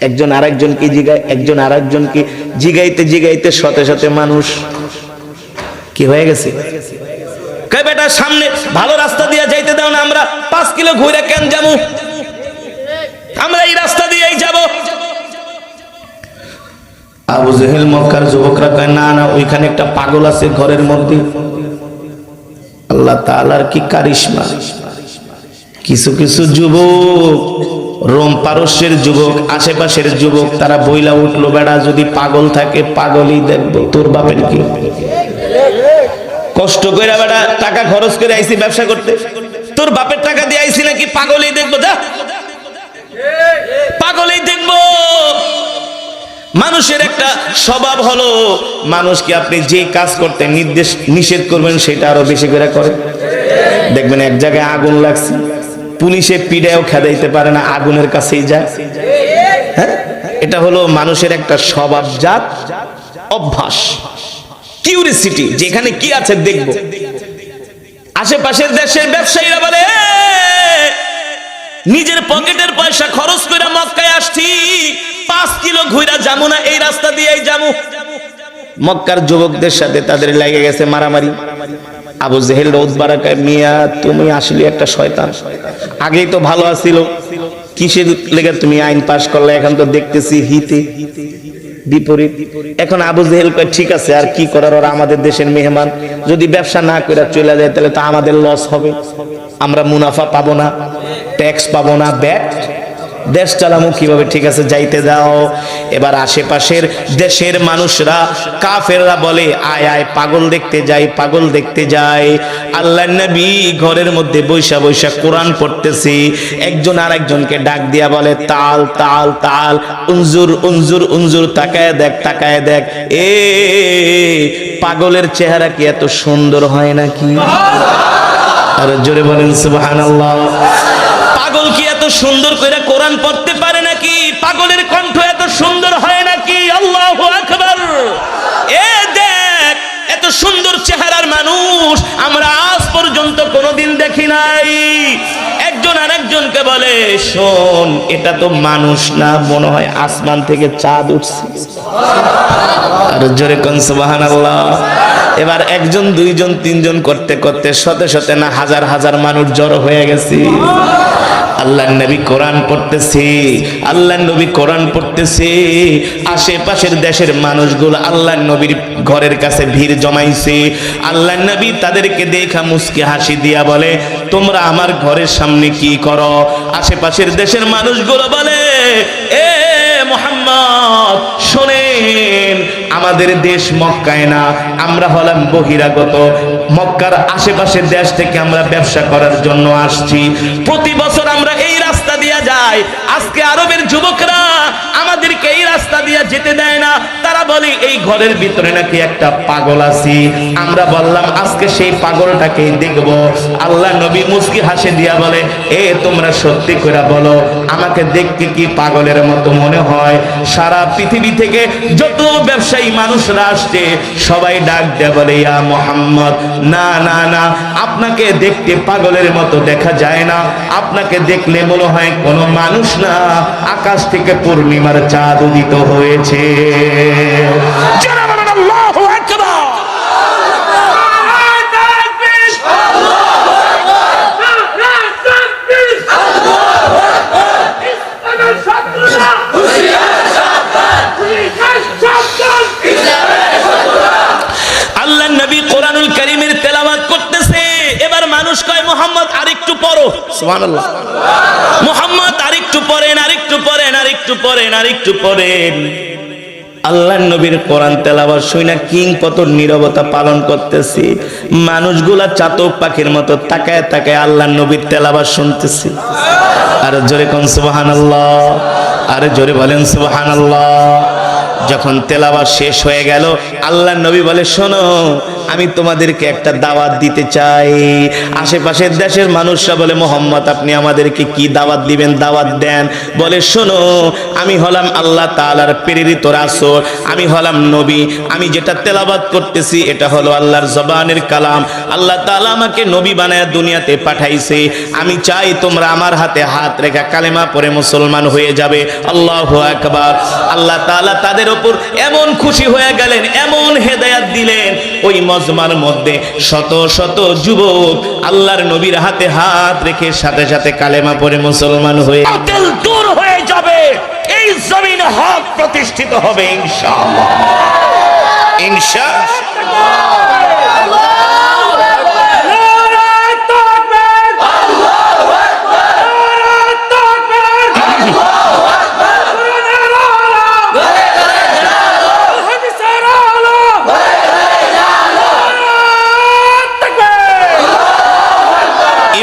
একজন আরেকজনকে জিগায়, একজন আরেকজনকে জিগাইতে জিগাইতে শতে শতে মানুষ কি হয়ে গেছে। কয় বেটা, সামনে ভালো রাস্তা দিয়ে যাইতে দাও না, আমরা 5 কিলো ঘুরে কেন যাবো, আমরা এই রাস্তা দিয়েই যাব। আবু জেহেল মক্কার যুবকরা কয়, না না, ওইখানে একটা পাগল আছে ঘরের মধ্যে। আল্লাহ তাআলার কি কারিশমা। কিছু কিছু যুবক, রোম পারস্যের যুবক, আশেপাশের যুবক, তারা বইলা উঠলো, বেড়া যদি পাগল থাকে পাগলই দেখবো, তোর বাপের কি? কষ্ট করে বেড়া টাকা খরচ করে আইছি ব্যবসা করতে, তোর বাপের টাকা দিয়ে আইছি নাকি পাগলই দেখবো? যা, পাগলই দেখবো। মানুষের একটা স্বভাব হলো, মানুষকে আপনি যে কাজ করতে নিষেধ করবেন সেটা আরো বেশি করে করে। দেখবেন এক জায়গায় আগুন লাগছে, পুলিশে পিড়ায়ও খেদাইতে পারে না, আগুনের কাছেই যায়। হ্যাঁ, এটা হলো মানুষের একটা স্বভাবজাত অভ্যাস, কিউরিসিটি, যেখানে কি আছে দেখবো। আশেপাশের দেশের ব্যবসায়ীরা বলে, নিজের পকেটের পয়সা খরচ করে মক্কায় আসছি, 5 কিলো ঘুরা যাবো না, এই রাস্তা দিয়েই যাবো। মক্কার যুবকদের সাথে তাদের লেগে গেছে মারামারি। আবু জেহেল রোদ বারাকায়, মিয়া তুমি আসলে একটা শয়তান, আগেই তো ভালো আছিল, কিসের লেগে তুমি আইন পাশ করলে? এখন তো দেখতেছি হিতে বিপরীত। এখন আবু জেহেল কয়, ঠিক আছে, আর কি করার, ওরা আমাদের দেশের মেহমান, যদি ব্যবসা না করে চলে যায় তাহলে তো আমাদের লস হবে, আমরা মুনাফা পাবো না, ট্যাক্স পাবো না, ব্যাট দেশ চালামু কিভাবে? ঠিক আছে, যাইতে দাও। এবার আশেপাশের দেশের মানুষরা, কাফেররা বলে, আয় আয় পাগল দেখতে যাই, পাগল দেখতে যাই। আল্লাহর নবী ঘরের মধ্যে বৈশা বৈশা কোরআন পড়তেছি, একজন আরেকজনকে ডাক দিয়া বলে, তাল তাল তাল, উনজুর উনজুর উনজুর, তাকায় দেখ, তাকায় দেখ, পাগলের চেহারা কি এত সুন্দর হয় নাকি? আর জোরে বলেন সুবহানাল্লাহ। পাগল কি এত সুন্দর করে কোরআন পড়তে পারে নাকি? পাগলের কণ্ঠ এত সুন্দর হয় নাকি? আল্লাহু আকবার। এ দেখ, এত সুন্দর চেহারার মানুষ আমরা আজ পর্যন্ত কোনোদিন দেখি নাই। একজন আরেকজনকে বলে, শোন, এটা তো মানুষ না, মনে হয় আসমান থেকে চাঁদ উঠছে। আর জোরে কোন সুবহানাল্লাহ। এবার একজন, দুইজন, তিনজন করতে করতে শতে শতে না হাজার হাজার মানুষ জড়ো হয়ে গেছে। আল্লাহর নবী কোরআন পড়তেছে, আল্লাহর নবী কোরআন পড়তেছে। আশেপাশের দেশের মানুষগুলো আল্লাহর নবীর ঘরের কাছে ভিড় জমাইছে। আল্লাহর নবী তাদেরকে দেখা মুস্কি হাসি দিয়া বলে, তোমরা আমার ঘরের সামনে কি করো? আশেপাশের দেশের মানুষগুলো বলে, এ মুহাম্মদ শোনেন, আমাদের দেশ মক্কায় না, আমরা হলাম বহিরাগত। মক্কার আশেপাশের দেশ থেকে আমরা ব্যবসা করার জন্য আসছি। প্রতি বছর আমরা এই রাস্তা দিয়ে যাই। আজকে আরবের যুবকরা আমাদেরকে এই রাস্তা দিয়ে যেতে দেয় না। তারা বলে এই ঘরের ভিতরে নাকি একটা পাগল আছে। আমরা বললাম আজকে সেই পাগলটাকে দেখব। আল্লাহ নবী মুস্কি হাসি দিয়া বলে, এ তোমরা সত্যি করে বলো, আমাকে দেখতে কি পাগলের মতো মনে হয়? সারা পৃথিবী থেকে যত ব্যবসায়ী মানুষরা আসছে সবাই ডাক দেয় বলে, ইয়া মুহাম্মদ, না না না, আপনাকে দেখতে পাগলের মতো দেখা যায় না। আপনাকে দেখলে মনে হয় কোনো মানুষ না, আকাশ থেকে পূর্ণিমার চাঁদ উদিত হয়েছে। আল্লাহু আকবার। আল্লাহ নবী কোরআনুল কারীমের তেলাওয়াত করতেছে। এবার মানুষ কয়, মুহাম্মদ আরেকটু পড়ো। সুবহানাল্লাহ। মুহাম্মদ আরেকটু পড়েন, আরেকটু পড়েন, আরেকটু পড়েন, আরেকটু পড়েন। আল্লাহর নবীর কোরআন তেলাওয়াত শুনে কিং কত নীরবতা পালন করতেছে। মানুষগুলা চাতক পাখির মতো তাকায় তাকায় আল্লাহর নবীর তেলাওয়াত শুনতেছে। আর জোরে কোন সুবহানাল্লাহ, আরে জোরে বলেন সুবহানাল্লাহ। যখন তেলাওয়াত শেষ হয়ে গেল, আল্লাহর নবী বলে, শোনো, আমি তোমাদেরকে একটা দাওয়াত দিতে চাই। আশেপাশের দেশের মানুষরা বলে, মুহাম্মদ আপনি আমাদেরকে কি দাওয়াত দিবেন? দাওয়াত দেন। বলে, শোনো, আমি হলাম আল্লাহ তাআলার প্রেরিত রাসূল, আমি হলাম নবী। আমি যেটা তেলাওয়াত করতেছি এটা হলো আল্লাহর জবানের কালাম। আল্লাহ তাআলা আমাকে নবী বানায় দুনিয়াতে পাঠাইছে। আমি চাই তোমরা আমার হাতে হাত রেখে কালেমা পড়ে মুসলমান হয়ে যাবে। আল্লাহু আকবার। আল্লাহ তাআলা তাদের উপর এমন খুশি হয়ে গেলেন, এমন হেদায়েত দিলেন, ওই মজমার মধ্যে শত শত যুবক আল্লাহর নবীর হাতে হাত রেখে সাথে সাথে কালেমা পড়ে মুসলমান হয়ে বাতিল দূর হয়ে যাবে। এই জমিনে হক প্রতিষ্ঠিত হবে ইনশাআল্লাহ, ইনশাআল্লাহ।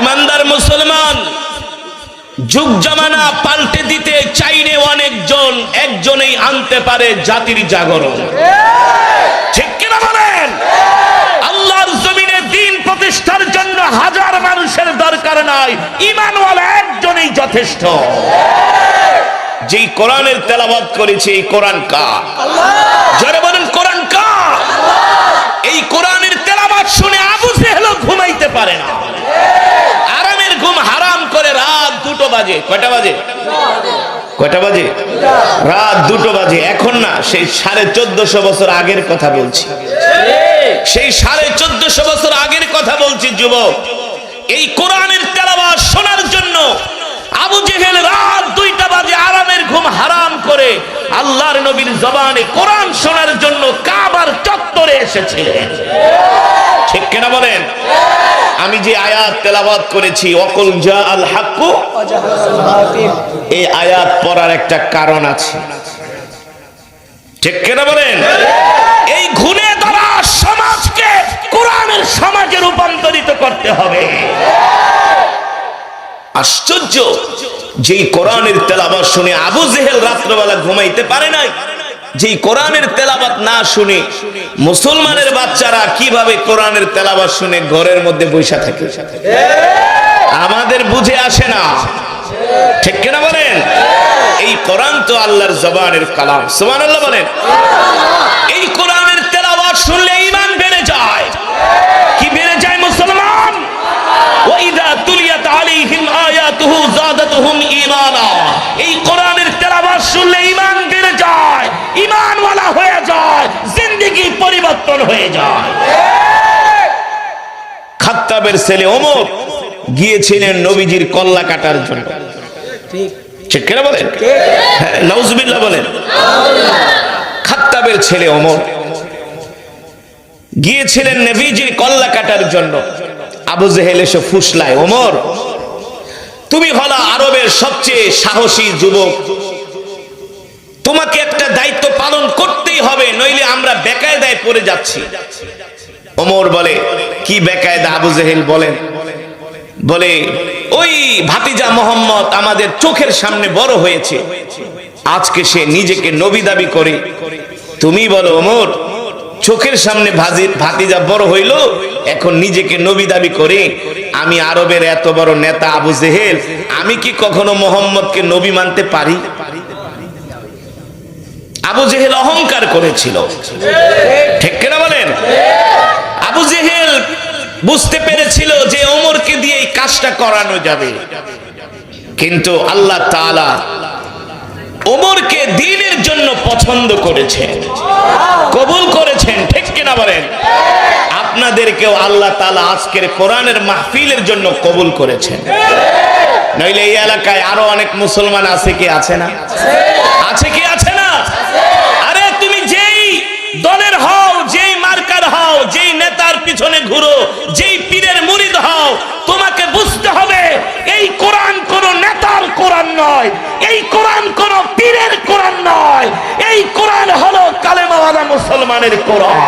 ইমানদার মুসলমান, যুগ জামানা পাল্টে দিতে চাইলে অনেকজন, একজনেই আনতে পারে জাতির জাগরণ। ঠিক কিনা বলেন? আল্লাহর জমিনে দ্বীন প্রতিষ্ঠার জন্য হাজার মানুষের দরকার নাই, ঈমানওয়ালা একজনই যথেষ্ট। যেই কোরআনের তেলাওয়াত করেছে, এই কোরআন কার? যারা বলেন কোরআন কার? এই কোরআনের তেলাওয়াত শুনে আবু জেহেলও ঘুমাইতে পারে না। আরামের ঘুম হারাম করে রাত 2টো বাজে। কয়টা বাজে? কয়টা বাজে? রাত 2টো বাজে। এখন না, সেই 1450 বছর আগের কথা বলছি, সেই 1450 বছর আগের কথা বলছি। যুবক, এই কোরআনের তেলাওয়াত শোনার জন্য আবু জেহেল রাত 2টা বাজে আরামের ঘুম হারাম করে আল্লাহর নবীর জবানে কোরআন শোনার জন্য কাবার চত্বরে এসেছিলেন। ঠিক কিনা বলেন? আমি যে আয়াত তেলাওয়াত করেছি, ওয়াকুল জাআল হাক্কু, এই আয়াত পড়ার একটা কারণ আছে। ঠিক কিনা বলেন? এই ঘুরে ধরা সমাজকে কোরআনের সমাজে রূপান্তরিত করতে হবে। আশ্চর্য, যেই কোরআনের তেলাওয়াত শুনে আবু জেহেল রাত্রবেলা ঘুমাইতে পারে নাই, যেই কোরআনের তেলাওয়াত না শুনে মুসলমানের বাচ্চারা কিভাবে কোরআনের তেলাওয়াত শুনে ঘরের মধ্যে বসে থাকে, আমাদের বুঝে আসে না। ঠিক কিনা বলেন? এই কোরআন তো আল্লাহর জবানের কালাম। সুবহানাল্লাহ বলেন। এই কোরআনের তেলাওয়াত শুনলে ঈমান বেড়ে যায়। কি বেড়ে যায় মুসলমান? ওয়াইদা তুলিয়াত আলাইহিম আয়াতুহু যাদাতুহুম ঈমানা। এই কোরআনের তেলাওয়াত শুনলে ঈমান বেড়ে যায়, ঈমানওয়ালা হয়ে যায়, জিন্দেগি পরিবর্তন হয়ে যায়। খাত্তাবের ছেলে ওমর গিয়েছিলেন নবীজির কল্লা কাটার জন্য। ঠিক কেন বলেন? নাউজুবিল্লাহ বলেন। খাত্তাবের ছেলে ওমর গিয়েছিলেন নবীজির কল্লা কাটার জন্য। আবু জেহেল এসে ফুসলায়, ওমর তুমি হলা আরবের সবচেয়ে সাহসী যুবক, তোমাকে একটা দায়িত্ব পালন করতেই হবে, নইলে আমরা বেকায়দায় পড়ে যাচ্ছি। ওমর বলে, কি বেকায়দা? আবু জেহেল বলে ওই ভাতিজা মোহাম্মদ আমাদের চোখের সামনে বড় হয়েছে, আজকে সে নিজেকে নবী দাবি করে। তুমি বলো ওমর, চোখের সামনে ভাতিজা বড় হইল, এখন নিজেকে নবী দাবি করে। আমি আরবের এত বড় নেতা আবু জেহেল, আমি কি কখনো মোহাম্মদকে নবী মানতে পারি? আবু জেহেল অহংকার করেছিল, ঠিক কিনা বলেন? আবু জেহেল বুঝতে পেরেছিল যে ওমরকে দিয়ে এই কাজটা করানো যাবে, কিন্তু আল্লাহ তাআলা ওমরকে দ্বীনের জন্য পছন্দ করেছেন, কবুল করেছেন, ঠিক কিনা বলেন? আপনাদেরকেও আল্লাহ তাআলা আজকের কোরআনের মাহফিলের জন্য কবুল করেছেন। নইলে এই এলাকায় আরো অনেক মুসলমান আছে কি আছে না? আছে কি আছে না? আরে তুমি যেই দলের হও, যেই মার্কার হও, যেই নেতার পিছনে ঘুরো, যেই পীরের মুরিদ হও, তোমাকে বুঝতে হবে এই কোরআন কোন নেতার কোরআন নয়, এই কোরআন কোন পীরের কোরআন নয়, এই কোরআন হলো কালেমাওয়ালা মুসলমানের কোরআন,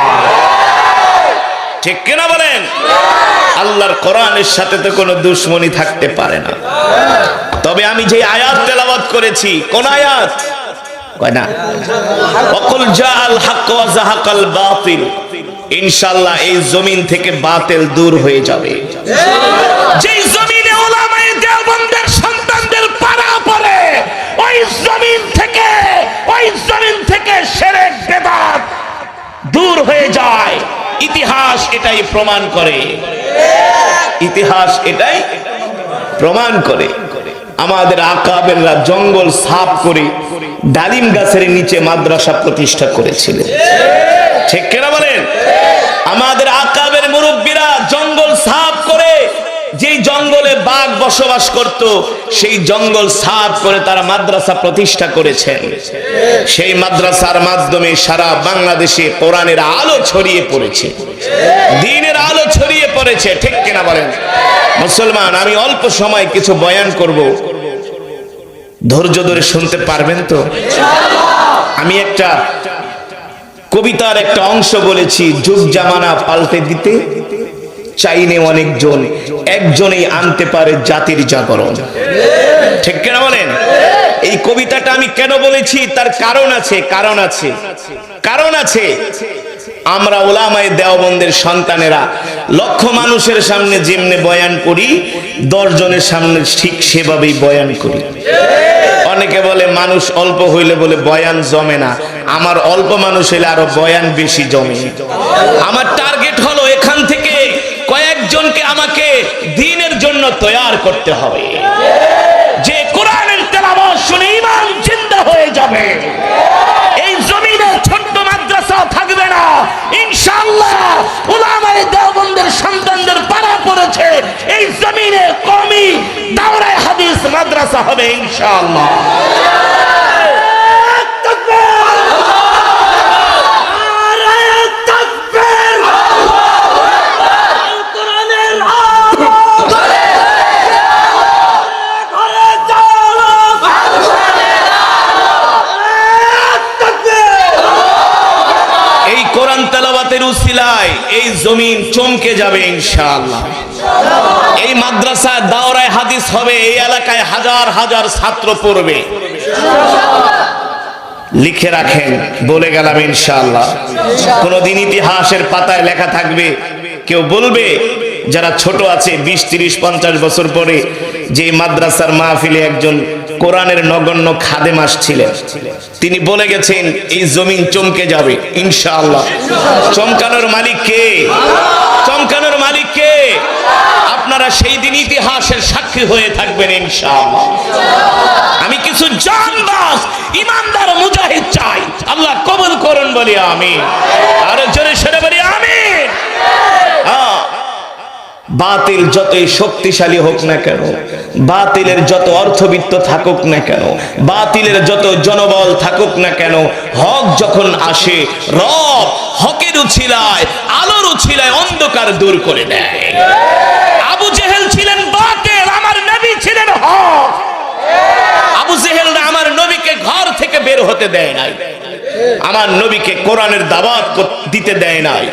ঠিক কিনা বলেন? আল্লাহর কোরআনের সাথে তো কোনো দুশমনি থাকতে পারে না। তবে আমি যে আয়াত তেলাওয়াত করেছি, কোন আয়াত? কয় না, ওয়াকুল জাআল হক ওয়া যাহাকাল বাতিল, ইনশাআল্লাহ এই জমিন থেকে বাতিল দূর হয়ে যাবে। যেই জমিনে উলামায়ে দেওবন্দের সন্তানদের পাড়া পড়ে, ওই জমিন থেকে শিরক বিদআত দূর হয়ে যায়। ইতিহাস এটাই প্রমাণ করে, ইতিহাস এটাই প্রমাণ করে। আমাদের আকাবেররা জঙ্গল সাফ করে ডালিম গাছের নিচে মাদ্রাসা প্রতিষ্ঠা করেছিলেন, ঠিক কিনা বলেন? আমাদের আকাবের মুরব্বীরা জঙ্গল সাফ করে, যেই জঙ্গলে বাঘ বসবাস করত, সেই জঙ্গল সাফ করে তারা মাদ্রাসা প্রতিষ্ঠা করেছেন। সেই মাদ্রাসার মাধ্যমে সারা বাংলাদেশে কোরআনের আলো ছড়িয়ে পড়েছে, দ্বীনের আলো ছড়িয়ে পড়েছে, ঠিক কিনা বলেন? মুসলমান, আমি অল্প সময় কিছু বয়ান করব, ধৈর্য ধরে শুনতে পারবেন তো? আমি একটা কবিতার একটা অংশ বলেছি, যুগ জামানা পাল্টে দিতে চাইনে অনেকজন, একজনেই আনতে পারে জাতির জাগরণ, ঠিক কিনা বলেন? এই কবিতাটা আমি কেন বলেছি তার কারণ আছে, কারণ আছে। আমরা উলামায়ে দেওবন্দের সন্তানেরা লক্ষ মানুষের সামনে যেমনে বয়ান করি, 10 জনের সামনে ঠিক সেভাবেই বয়ান করি। অনেকে বলে মানুষ অল্প হইলে বলে বয়ান জমে না, আমার অল্প মানুষ হইলে আরো বয়ান বেশি জমে। আমার টার্গেট হলো এখান থেকে কয়েকজনকে আমাকে দ্বীনের জন্য তৈয়ার করতে হবে, যে কোরআনের তেলাওয়াত শুনে ঈমান জিন্দা হয়ে যাবে। এই জমিনে ছোট্ট মাদ্রাসা থাকবে না, ইনশাআল্লাহ উলামায়ে দেওবন্দের সন্তানদের পাড়া পড়েছে, এই জমিনে কওমি দাওরায়ে হাদিস মাদ্রাসা হবে ইনশাআল্লাহ। এই জমিন চমকে যাবে ইনশাআল্লাহ। এই মাদ্রাসায় দাওরায়ে হাদিস হবে, এই এলাকায় হাজার হাজার ছাত্র পড়বে, লিখে রাখেন, বলে গেলাম ইনশাআল্লাহ। কোনদিন ইতিহাসের পাতায় লেখা থাকবে, কেউ বলবে যারা ছোট আছে 20, 30, 50 বছর পরে, যে মাদ্রাসার মাহফিলে একজন কোরআনের নগণ্য খাদেম আসছিলেন, তিনি বলে গেছেন এই জমিন চমকে যাবে ইনশাআল্লাহ। চমকানোর মালিক কে? চমকানোর মালিক কে? আপনারা সেই দিন ইতিহাসের সাক্ষী হয়ে থাকবেন ইনশাআল্লাহ। আমি কিছু জানবাজ ইমানদার মুজাহিদ চাই, আল্লাহ কবুল করুন, বলি আমিন। আরো জোরে সরে বলি আমিন। বাতিল যতই শক্তিশালী হোক না কেন, বাতিলের যত অর্থবিত্ত থাকুক না কেন, বাতিলের যত জনবল থাকুক না কেন, হক যখন আসে রব হকের উছিলায়, আলোর উছিলায় অন্ধকার দূর করে দেয়। আবু জেহেল ছিলেন বাতিল, আমার নবী ছিলেন হক। আবু জেহেলরা আমার নবীকে ঘর থেকে বের হতে দেয় নাই, আমার নবীকে কোরআনের দাওয়াত দিতে দেয় নাই।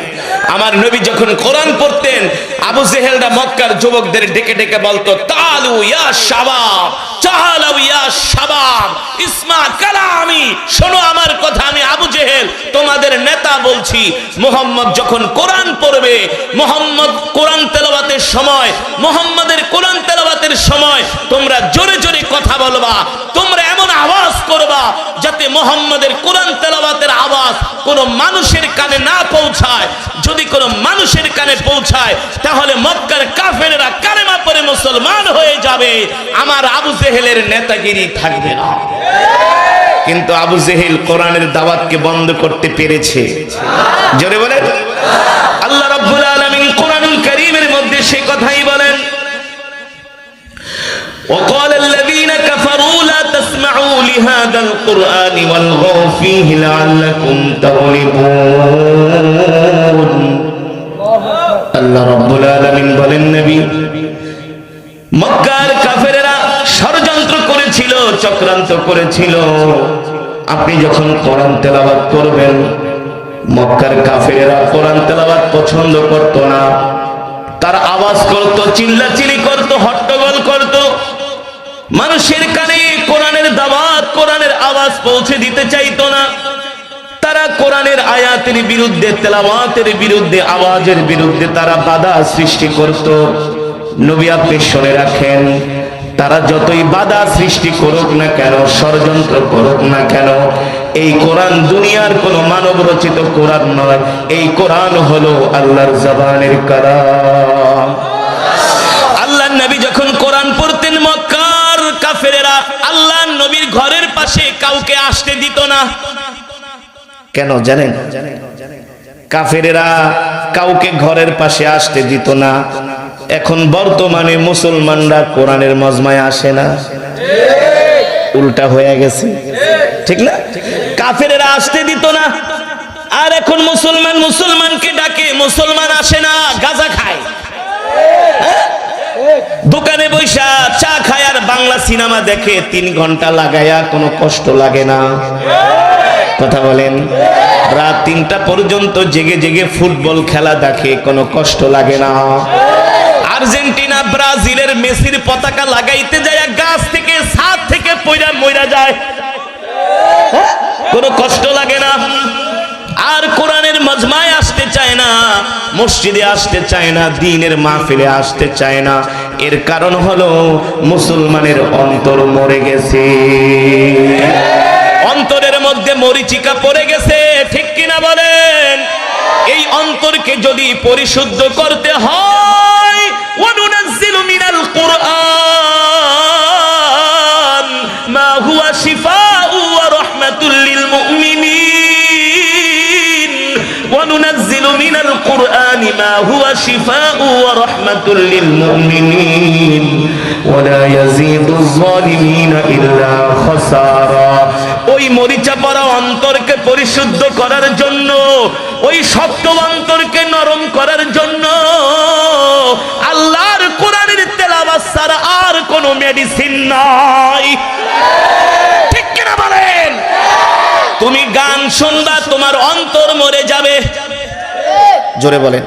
আমার নবী যখন কোরআন পড়তেন, আবু জেহেলরা মক্কার যুবকদের ডেকে ডেকে বলতো, তালু ইয়া শাবাব, চালাউ ইয়া শাবাব, ইসমা কালামি, শোনো আমার কথা, আমি আবু জেহেল তোমাদের নেতা বলছি। মুহাম্মদ যখন কোরআন পড়বে, মুহাম্মদ কোরআন তেলাওয়াতের সময়, মুহাম্মাদের কোরআন তেলাওয়াতের সময় তোমরা জোরে জোরে কথা বলবা, তোমরা এমন আওয়াজ করবা যাতে মুহাম্মাদের কোরআন তেলাওয়াতের আওয়াজ কোন মানুষের কানে না পৌঁছায়। যদি কোন মানুষের কানে পৌঁছায় তাহলে মক্কার কাফেররা কালেমা পড়ে মুসলমান হয়ে যাবে, আমার আবু জেহেলের নেতাগিরি থাকবে না। কিন্তু আবু জেহেল কোরআনের দাওয়াতকে বন্ধ করতে পেরেছে, জোরে বলেন। আল্লাহ রাব্বুল আলামিন কোরআনুল কারীমের মধ্যে সেই কথাই বলেন, وقال الذين كفروا لا تسمعوا لهذا القرآن والغوا فيه لعلكم تغلبون। আল্লাহ রাব্বুল আলামিন বলেন, নবী, মক্কার কাফেররা ষড়যন্ত্র করেছিল, চক্রান্ত করেছিল, আপনি যখন কোরআন তেলাওয়াত করবেন, মক্কার কাফেররা কোরআন তেলাওয়াত পছন্দ করত না, তারা আওয়াজ করত, চিল্লাচিল্লি করত, হট্টগোল করত, মানুষের কানে কোরআনের দাওয়াত, কোরআনের আওয়াজ পৌঁছে দিতে চাইতো না। তারা কোরআনের আয়াতের বিরুদ্ধে, তেলাওয়াতের বিরুদ্ধে, আওয়াজের বিরুদ্ধে তারা বাধা সৃষ্টি করত। নবী আপনি শুনে রাখেন, তারা যতই বাধা সৃষ্টি করুক না কেন, ষড়যন্ত্র করুক না কেন, এই কোরআন দুনিয়ার কোন মানব রচিত কোরআন নয়, এই কোরআন হলো আল্লাহর জবানের কালাম। আল্লাহর নবী যখন কোরআন পড়তেন, মক্কার কাফেরেরা আল্লাহর নবীর ঘরের পাশে কাউকে আসতে দিত না। কেন জানেন? কাফেরেরা কাউকে ঘরের পাশে আসতে দিত না। এখন বর্তমানে মুসলমানরা কোরআনের মজমায় আসে না, উল্টা হয়ে গেছে, ঠিক না? কাফেরেরা আসতে দিত না, আর এখন মুসলমান মুসলমানকে ডাকে, মুসলমান আসে না, গাঁজা খায়, দোকানে বৈশা চা খায় আর বাংলা সিনেমা দেখে 3 ঘন্টা লাগায়া, কোনো কষ্ট লাগে না। কথা বলেন, রাত 3টা পর্যন্ত জেগে জেগে ফুটবল খেলা দেখে, কোনো কষ্ট লাগে না। আর্জেন্টিনা ব্রাজিলের মেসির পতাকা লাগাইতে যায়, গাছ থেকে ছাদ থেকে পয়রা মইরা যায়, কোনো কষ্ট লাগে না। আর কোরআনের মজমায় আসতে চায় না, মসজিদে আসতে চায় না, দ্বীনের মাহফিলে আসতে চায় না। এর কারণ হলো মুসলমানের অন্তর মরে গেছে, অন্তরের মধ্যে মরিচিকা পড়ে গেছে, ঠিক কিনা বলেন? এই অন্তরকে যদি পরিশুদ্ধ করতে হয়, ওয়ানুনাজ্জিলু মিনাল কুরআন মা হুয়া শিফাউ ওয়া রাহমাতুল লিল মুমিনিন, ওয়ানুনাজ্জিলু মিনাল কুরআন মা হুয়া শিফাউ ওয়া রাহমাতুল লিল মুমিনিন ওয়া লা ইয়াজিদুয যালিমিনা ইল্লা খাসারা। ওই মরিচা পড়া অন্তরকে পরিশুদ্ধ করার জন্য, ওই শক্ত অন্তরকে নরম করার জন্য আল্লাহর কোরআনের তেলাওয়াত ছাড়া আর কোনো মেডিসিন নাই, ঠিক কিনা বলেন? তুমি গান শুনবা, তোমার অন্তর মরে যাবে, জোরে বলেন।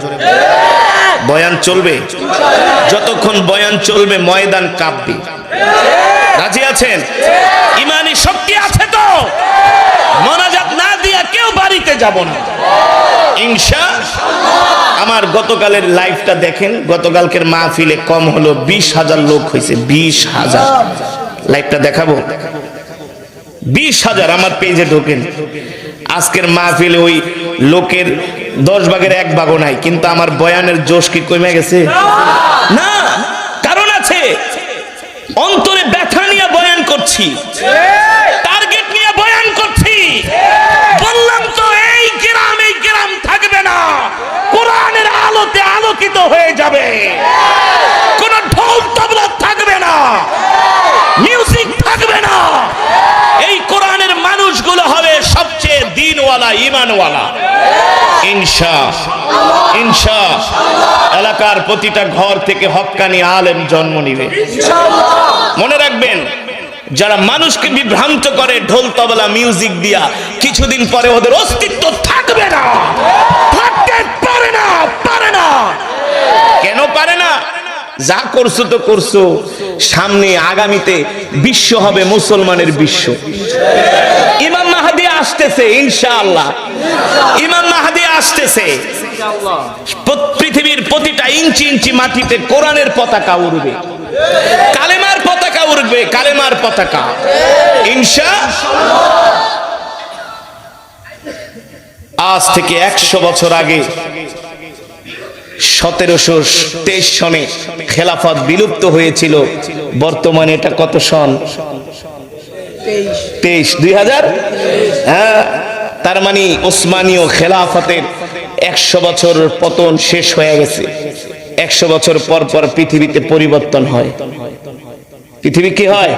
বয়ান চলবে, যতক্ষণ বয়ান চলবে ময়দান কাঁপবে। রাজি আছেন? ইমানি শক্তি আছে তো? মোনাজাত না দিয়া কেউ বাড়িতে যাব না ইনশাআল্লাহ। আমার গতকালের লাইভটা দেখেন, গতকালকের মাহফিলে কম হলো 20,000 লোক হয়েছে, 20,000। লাইভটা দেখাবো, 20,000 আমার পেজে ঢোকেন। আজকের মাহফিলে ওই লোকের 10 ভাগের 1 ভাগও নাই, কিন্তু আমার বয়ানের জোশ কি কমে গেছে? না, কারণ আছে। অন্তরে ব্যথা নিয়ে বয়ান করছি, টার্গেট নিয়ে বয়ান করছি। বললাম তো এই গ্রাম থাকবে না, কোরআনের আলোতে আলোকিত হয়ে যাবে। ইমানওয়ালা। ইনশাআল্লাহ এলাকার প্রতিটা ঘর থেকে হক্কানি আলেম জন্ম নিবে। মনে রাখবেন, যারা মানুষকে বিভ্রান্ত করে ঢোল তবলা মিউজিক দিয়া, কিছুদিন পরে ওদের অস্তিত্ব থাকবে না, থাকতে পারে না। কেন পারে না? যা করছো তো করছো, সামনে আগামীতে বিশ্ব হবে মুসলমানের বিশ্ব। ইমাম মাহদী আসতেছে ইনশাআল্লাহ, ইমাম মাহদী আসতেছে। পৃথিবীর প্রতিটা ইঞ্চি ইঞ্চি মাটিতে কোরআনের পতাকা উড়বে, কালেমার পতাকা উড়বে, কালেমার পতাকা ইনশাআল্লাহ। আজ থেকে 100 বছর আগে 1723 সনে খেলাফত বিলুপ্ত হয়েছিল। বর্তমানে এটা কত সন? 2000। হ্যাঁ, তার মানে ওসমানীয় খেলাফতের 100 বছর পতন শেষ হয়ে গেছে। 100 বছর পর পর পৃথিবীতে পরিবর্তন হয়। পৃথিবী কি হয়?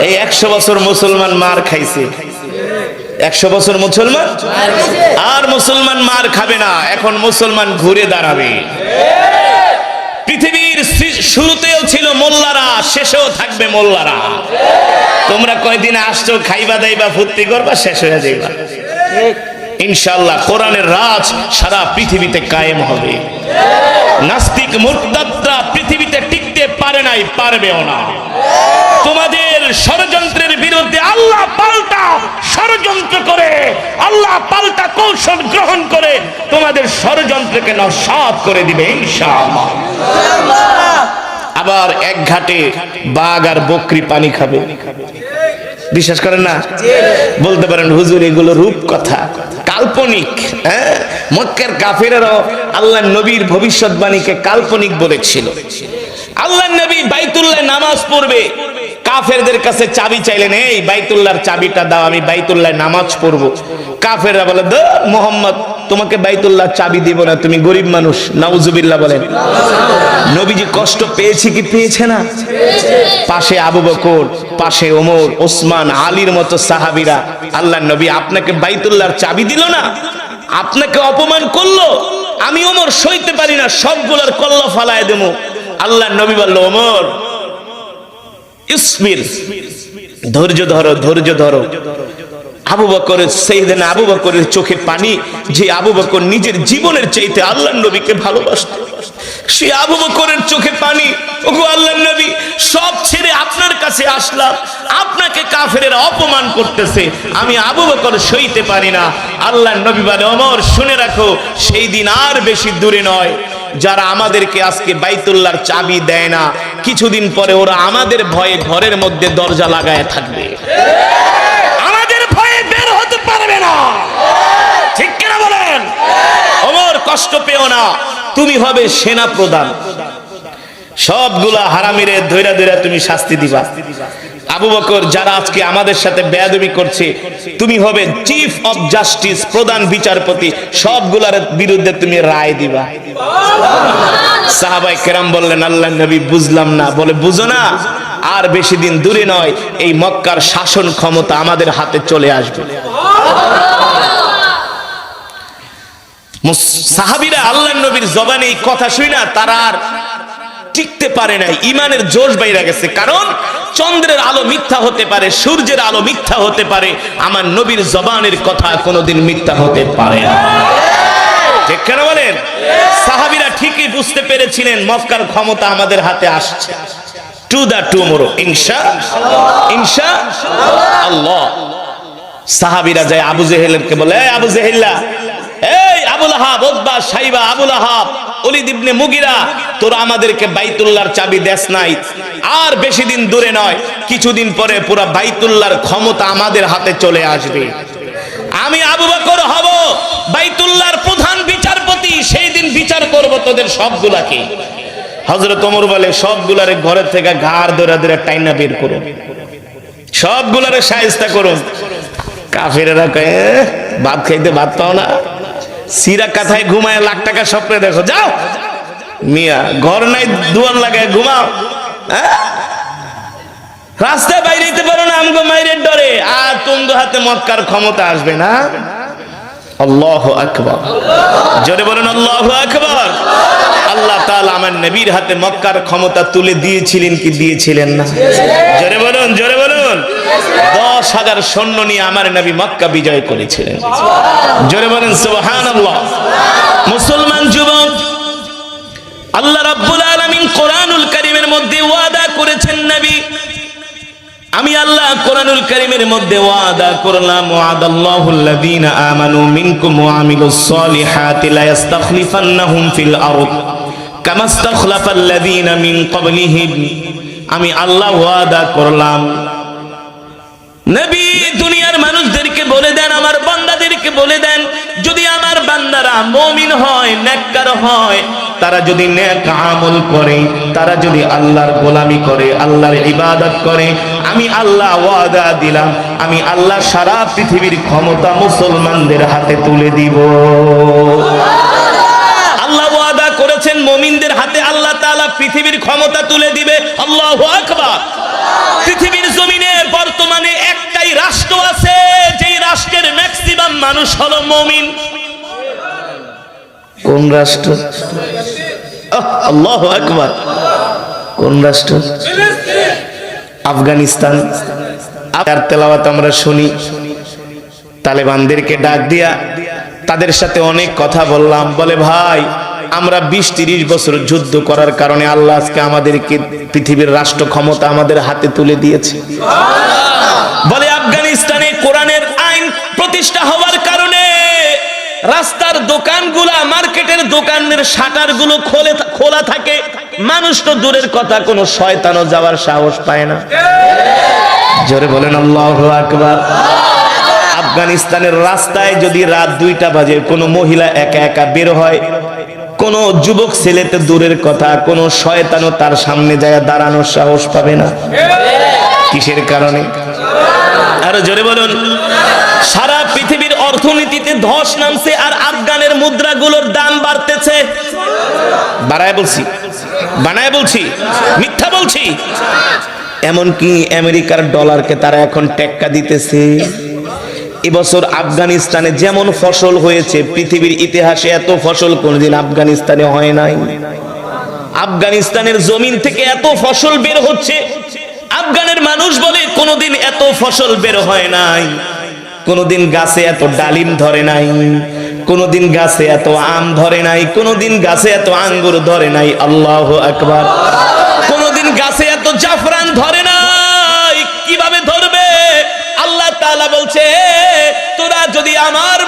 এই 100 বছর মুসলমান মার খাইছে। 100 বছর মুসলমান আর মুসলমান মার খাবে না। এখন মুসলমান ঘুরে দাঁড়াবে। পৃথিবীর শুরুতেও ছিল মোল্লারা, শেষেও থাকবে মোল্লারা। তোমরা কয়দিন আসছো, খাইবা দাইবা ফুর্তি করবা, শেষ হয়ে যাইবা। ইনশাআল্লাহ কোরআনের রাজ সারা পৃথিবীতে কায়েম হবে। নাস্তিক মুরতাদরা পৃথিবীতে টিকতে পারে নাই, পারবেও না। তোমাদের ষড়যন্ত্রের বিরুদ্ধে আল্লাহ পাল্টা ষড়যন্ত্র করে, আল্লাহ পাল্টা কৌশল গ্রহণ করে তোমাদের ষড়যন্ত্রকে নস্যাৎ করে দিবে ইনশাআল্লাহ। আবার এক ঘাটে বাঘ আর বকরি পানি খাবে। বিশ্বাস করেন না? বলতে পারেন হুজুর এগুলো রূপ কথা, কাল্পনিক। হ্যাঁ, মক্কার কাফেররাও আল্লাহর নবীর ভবিষ্যৎবাণীকে কাল্পনিক বলেছিল। আল্লাহর নবী বাইতুল্লাহ নামাজ পড়বে, কাফেরদের কাছে চাবি চাইলেন, এই বাইতুল্লাহর চাবিটা দাও, আমি বাইতুল্লাহ নামাজ পড়বো। কাফেররা বলে, দে মুহাম্মদ, তোমাকে বাইতুল্লাহ চাবি দিব না, তুমি গরিব মানুষ। নাউজুবিল্লাহ বলেন। নবীজি কষ্ট পেয়েছে কি পেয়েছে না? পাশে আবু বকর, পাশে ওমর, ওসমান, আলীর মতো সাহাবীরা। আল্লাহর নবী আপনাকে বাইতুল্লাহর চাবি দিল না, আপনাকে অপমান করলো, আমি ওমর সইতে পারি না, সবগুলোর কল্লা ফালায় দেবো। আল্লাহর নবী বলল, ওমর ইসবির, ধৈর্য ধরো, ধৈর্য ধরো। আবু বকরের, সাইয়েদনা আবু বকরের চোখে পানি, যে আবু বকর নিজের জীবনের চাইতে আল্লাহর নবীকে ভালোবাসতেন, সে আবু বকরের চোখে পানি। ওগো আল্লাহর নবী, সব ছেড়ে আপনার কাছে আসলাম, আপনাকে কাফেরেরা অপমান করতেছে, আমি আবু বকর সইতে পারি না। আল্লাহর নবী বলে, ওমর শুনে রাখো, সেই দিন আর বেশি দূরে নয়, যারা আমাদেরকে আজকে বাইতুল্লাহর চাবি দেয় না, কিছুদিন পরে ওরা আমাদের ভয়ে ঘরের মধ্যে দরজা লাগায় থাকবে, আমাদের ভয়ে বের হতে পারবে না। ঠিক কিনা বলেন? ওমর কষ্ট পেও না, তুমি হবে সেনা প্রধান, সবগুলা হারামিরে ধইরা ধইরা তুমি শাস্তি দিবা। আবু বকর, যারা আজকে আমাদের সাথে বেয়াদবি করছে, তুমি হবে চিফ অফ জাস্টিস, প্রধান বিচারপতি, সবগুলার বিরুদ্ধে তুমি রায় দিবা। সাহাবায়ে কেরাম বললেন, আল্লাহর নবী বুঝলাম না। বলে, বুঝো না, আর বেশি দিন দূরে নয়, এই মক্কার শাসন ক্ষমতা আমাদের হাতে চলে আসবে। সাহাবীরা আল্লাহর নবীর জবানে এই কথা শুই না, তারা আর টিকতে পারে নাই, ইমানের জোশ বাইরে গেছে। কারণ চন্দ্রের আলো মিথ্যা হতে পারে, সূর্যের আলো মিথ্যা হতে পারে, আমার নবীর জবানের কথা কোনোদিন মিথ্যা হতে পারে না। ঠিক কেন বলেন? সাহাবীরা ঠিকই বুঝতে পেরেছিলেন মক্কার ক্ষমতা আমাদের হাতে আসছে। টু দা টুমরো ইনশাআল্লাহ। সাহাবীরা যায় আবু জেহেলকে বলে, এই আবু জেহেল্লা, এই আবু লাহাব, উতবা, সাইবা, আবু লাহাব, ওলীদ ইবনে মুগিরা, তোরা আমাদেরকে বাইতুল্লাহর চাবি দেস নাই, আর বেশি দিন দূরে নয়, কিছুদিন পরে পুরা বাইতুল্লাহর ক্ষমতা আমাদের হাতে চলে আসবে। আমি আবু বকর হব বাইতুল্লাহর প্রধান বিচারপতি, সেই দিন বিচার করব তোদের সবগুলাকে। হযরত ওমর বলে, সবগুলারে ঘরের থেকে ঘাড় ধরে ধরে টাইনা বের করুন, সবগুলারে শায়েস্তা করুন। কাফেরেরা কয়, ভাত খাইতে ভাত পাও না, সিরা কাথায় ঘুমায় লাখ টাকা স্বপ্নে দেখো, যাও মিয়া, ঘর নাই দুয়ার লাগায় ঘুমাও, রাস্তায় বাইরে যেতে পারো না আমগো মাইরের ডরে, আর তুমগো হাতে মক্কার ক্ষমতা আসবে না। আল্লাহু আকবার, জোরে বলেন আল্লাহু আকবার। আল্লাহ তাআলা আমার নবীর হাতে মক্কার ক্ষমতা তুলে দিয়েছিলেন কি দিয়েছিলেন না? জোরে বলুন, জোরে বলুন। 10,000 সৈন্য নিয়ে আমার নবী মক্কা বিজয় করেছিলেন। জোরে বলেন সুবহানাল্লাহ। মুসলমান যুবক, আল্লাহ রাব্বুল আলামিন কোরআনুল কারীমের মধ্যে ওয়াদা করেছেন, নবী আমি আল্লাহ কোরআনুল কারীমের মধ্যে ওয়াদা করলাম, ওয়াদাল্লাহুল্লাযীনা আমানু মিনকুম ওয়া আমিলুস সলিহাতি লা ইস্তাখলিফান্নাহুম ফিল আরদ কামা ইস্তাখলাফাল্লাযীনা মিন ক্বাবলিহিম। আমি আল্লাহ ওয়াদা করলাম। নবী দুনিয়ার মানুষদেরকে বলে দেন, আমার বান্দাদেরকে বলে দেন, যদি আমার বান্দারা মুমিন হয়, নেককার হয়, তারা যদি নেক আমল করে, তারা যদি আল্লাহর গোলামি করে, আল্লাহর ইবাদত করে, আমি আল্লাহ ওয়াদা দিলাম, আমি আল্লাহ সারা পৃথিবীর ক্ষমতা মুসলমানদের হাতে তুলে দিব। আল্লাহ ওয়াদা করেছেন মুমিনদের হাতে আল্লাহ তাআলা পৃথিবীর ক্ষমতা তুলে দিবে। আল্লাহু আকবার। পৃথিবীর জমিনে বর্তমানে একটাই রাষ্ট্র আছে, যেই রাষ্ট্রের ম্যাক্সিমাম মানুষ হলো মুমিন। কোন রাষ্ট্র? আল্লাহু আকবার। কোন রাষ্ট্র? আফগানিস্তান। আর তেলাওয়াত আমরা শুনি, তালেবানদেরকে ডাক দিয়া তাদের সাথে অনেক কথা বললাম। বলে ভাই, আমরা 20-30 বছর যুদ্ধ করার কারণে আল্লাহ আজকে আমাদেরকে পৃথিবীর রাষ্ট্র ক্ষমতা আমাদের হাতে তুলে দিয়েছে। বলে আফগানিস্তানে কোরআনের আইন প্রতিষ্ঠা হওয়ার কারণে রাস্তার দোকানগুলা, মার্কেটের দোকানের শাটারগুলো খোলা থাকে। মানুষ তো দূরের কথা, কোন শয়তানও যাওয়ার সাহস পায় না। জোরে বলেন আল্লাহু আকবার। আফগানিস্তানের রাস্তায় যদি রাত 2টা বাজে কোনো মহিলা একা একা বের হয়, কোন যুবক ছেলেতে দূরের কথা, কোন শয়তানও তার সামনে যায় দাঁড়ানোর সাহস পাবে না। কিসের কারণে? আরো জোরে বলুন। সারা পৃথিবীর অর্থনীতিতে ধস নামছে, আর আফগানের মুদ্রাগুলোর দাম বাড়তেছে। বাড়ায় বলছি, বানায় বলছি, মিথ্যা বলছি? এমনকি আমেরিকার ডলারকে তারা এখন টেক্কা দিতেছে। এবছর আফগানিস্তানে যেমন ফসল হয়েছে, পৃথিবীর ইতিহাসে এত ফসল কোনদিন আফগানিস্তানে হয় নাই। আফগানিস্তানের জমিন থেকে এত ফসল বের হচ্ছে, আফগানের মানুষ বলে কোনদিন এত ফসল বের হয় নাই, কোনদিন গাছে এত ডালিম ধরে নাই, কোনদিন গাছে এত আম ধরে নাই, কোনদিন গাছে এত আঙ্গুর ধরে নাই। আল্লাহু আকবার। কোনদিন গাছে এত জাফরান ধরে নাই। কিভাবে ধরবে? আল্লাহ তাআলা বলছে, তোরা যদি আমার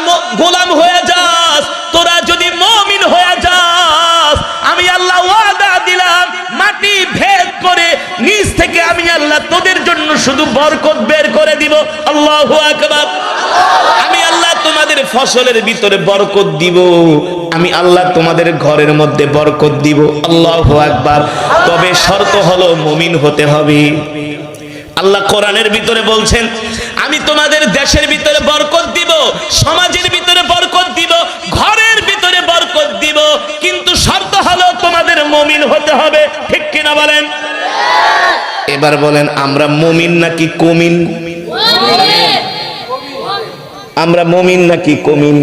গোলাম হয়ে যাস, তোরা যদি মুমিন হয়ে যাস, আমি আল্লাহ ওয়াদা দিলাম, মাটি ভেদ করে নিচ থেকে আমি আল্লাহ তোদের জন্য শুধু বরকত বের করে দিব। আল্লাহু আকবার। আমি আল্লাহ তোমাদের ফসলের ভিতরে বরকত দিব, আমি আল্লাহ তোমাদের ঘরের মধ্যে বরকত দিব। আল্লাহু আকবার। তবে শর্ত হলো মুমিন হতে হবে। আল্লাহ কোরআনের ভিতরে বলছেন, আমি তোমাদের দেশের ভিতরে বরকত দিব, সমাজের ভিতরে বরকত দিব, ঘরের ভিতরে বরকত দিব, কিন্তু শর্ত হলো তোমাদের মুমিন হতে হবে। ঠিক কিনা বলেন? এবার বলেন, আমরা মুমিন নাকি কমিন? আমরা মুমিন নাকি কমিন?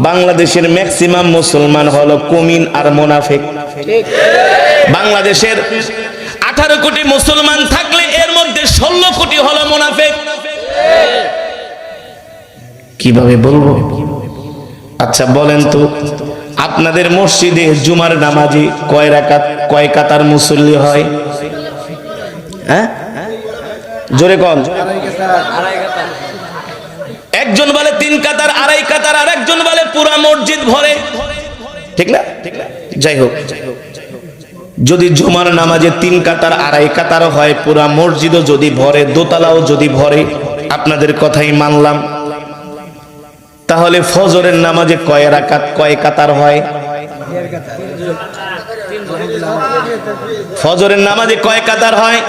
বাংলাদেশের ম্যাক্সিমাম মুসলমান হলো কমিন আর মুনাফিক। বাংলাদেশের 18 কোটি মুসলমান থাকলে এর মধ্যে 16 কোটি হলো মুনাফিক। কিভাবে বলবো? আচ্ছা বলেন তো, আপনাদের মসজিদে জুমার নামাজে কয় রাকাত, কয় কাতার মুসল্লি হয়? হ্যাঁ, জোরে কোন? একজন বলে 3 কাতার, 2.5 কাতার, আর একজন বলে পুরা মসজিদ ভরে। ঠিক না? যাই হোক, যদি জুমার নামাজে 3 কাতার 2.5 কাতার হয়, পুরা মসজিদও যদি ভরে, দোতলাও যদি ভরে, আপনাদের কথাই মানলাম, তাহলে ফজরের নামাজে কয় রাকাত, কয় কাতার হয়? ফজরের নামাজে কয় কাতার হয়?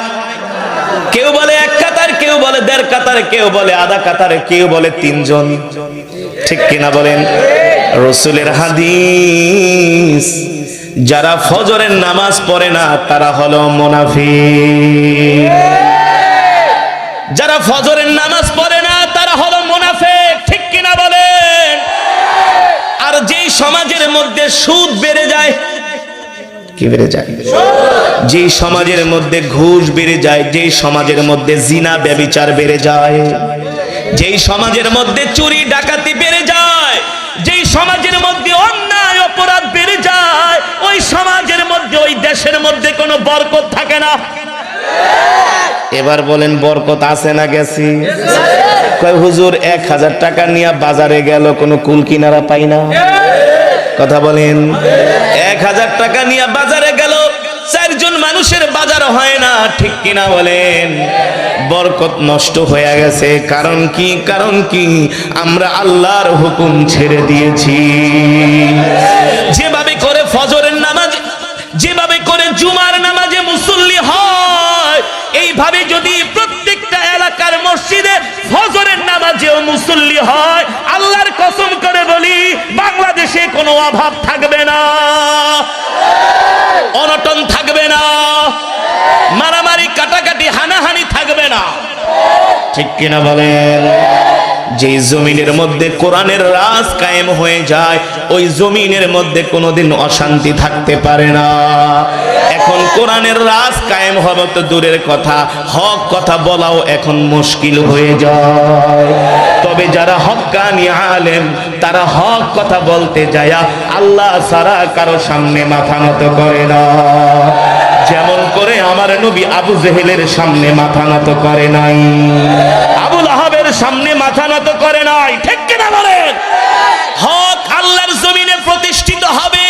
কেউ বলে 1 কাতার, কেউ বলে 1.5 কাতার, কেউ বলে আধা কাতার, কেউ বলে 3 জন। ঠিক কিনা বলেন? রাসূলের হাদিস, যারা ফজরের নামাজ পড়ে না তারা হলো মুনাফিক। যারা ফজরের নামাজ পড়ে না তারা হলো মুনাফিক। ঠিক কিনা বলেন? সমাজের মধ্যে সুদ বেড়ে যায়, কি বেড়ে যায়? যে সমাজের মধ্যে ঘুষ বেড়ে যায়, যে সমাজের মধ্যে জিনা ব্যভিচার বেড়ে যায়, যেই সমাজের মধ্যে চুরি ডাকাতি বেড়ে যায়, যেই সমাজের মধ্যে অন্যায় অপরাধ বেড়ে যায়, ওই সমাজের মধ্যে ওই দেশের মধ্যে কোনো বরকত থাকে না। এবার বলেন বরকত আছে না গেছি? কয় হুজুর 1000 টাকা নিয়ে বাজারে গেল, কোনো কুল কিনারা পাই না। কথা বলেন, 1000 টাকা নিয়ে বাজারে গেল, 4 জন মানুষের বাজার হয় না, ঠিক কিনা বলেন? বরকত নষ্ট হয়ে গেছে। কারণ কি? কারণ কি? আমরা আল্লাহর হুকুম ছেড়ে দিয়েছি। যেভাবে করে ফজরের নামাজ, যেভাবে করে জুমার নামাজে মুসল্লি হয়, এইভাবে যদি প্রত্যেকটা এলাকার মসজিদে ফজরের নামাজেও মুসল্লি হয়, আল্লাহর কসম করে বলি বাংলাদেশে কোনো অভাব থাকবে না, অনটন থাকবে না, মারামারি কাটাকাটি হানাহানি থাকবে না, ঠিক কিনা বলেন? যে জমিনের মধ্যে কোরআনের রাজ কায়েম হয়ে যায়, ওই জমিনের মধ্যে কোনোদিন অশান্তি থাকতে পারে না। এখন কোরআনের রাজ কায়েম হবে তো দূরের কথা, হক কথা বলাও এখন মুশকিল হয়ে যায়। তবে যারা হক্কানি আলেম, তারা হক কথা বলতে যায় আল্লাহ ছাড়া কারো সামনে মাথা নত করে না। যেমন করে আমার নবী আবু জেহেলের সামনে মাথা নত করে নাই, আবুল আহাবের সামনে মাথা নত করে নাই, ঠিক কিনা বলেন? হক আল্লাহর জমিনে প্রতিষ্ঠিত হবে,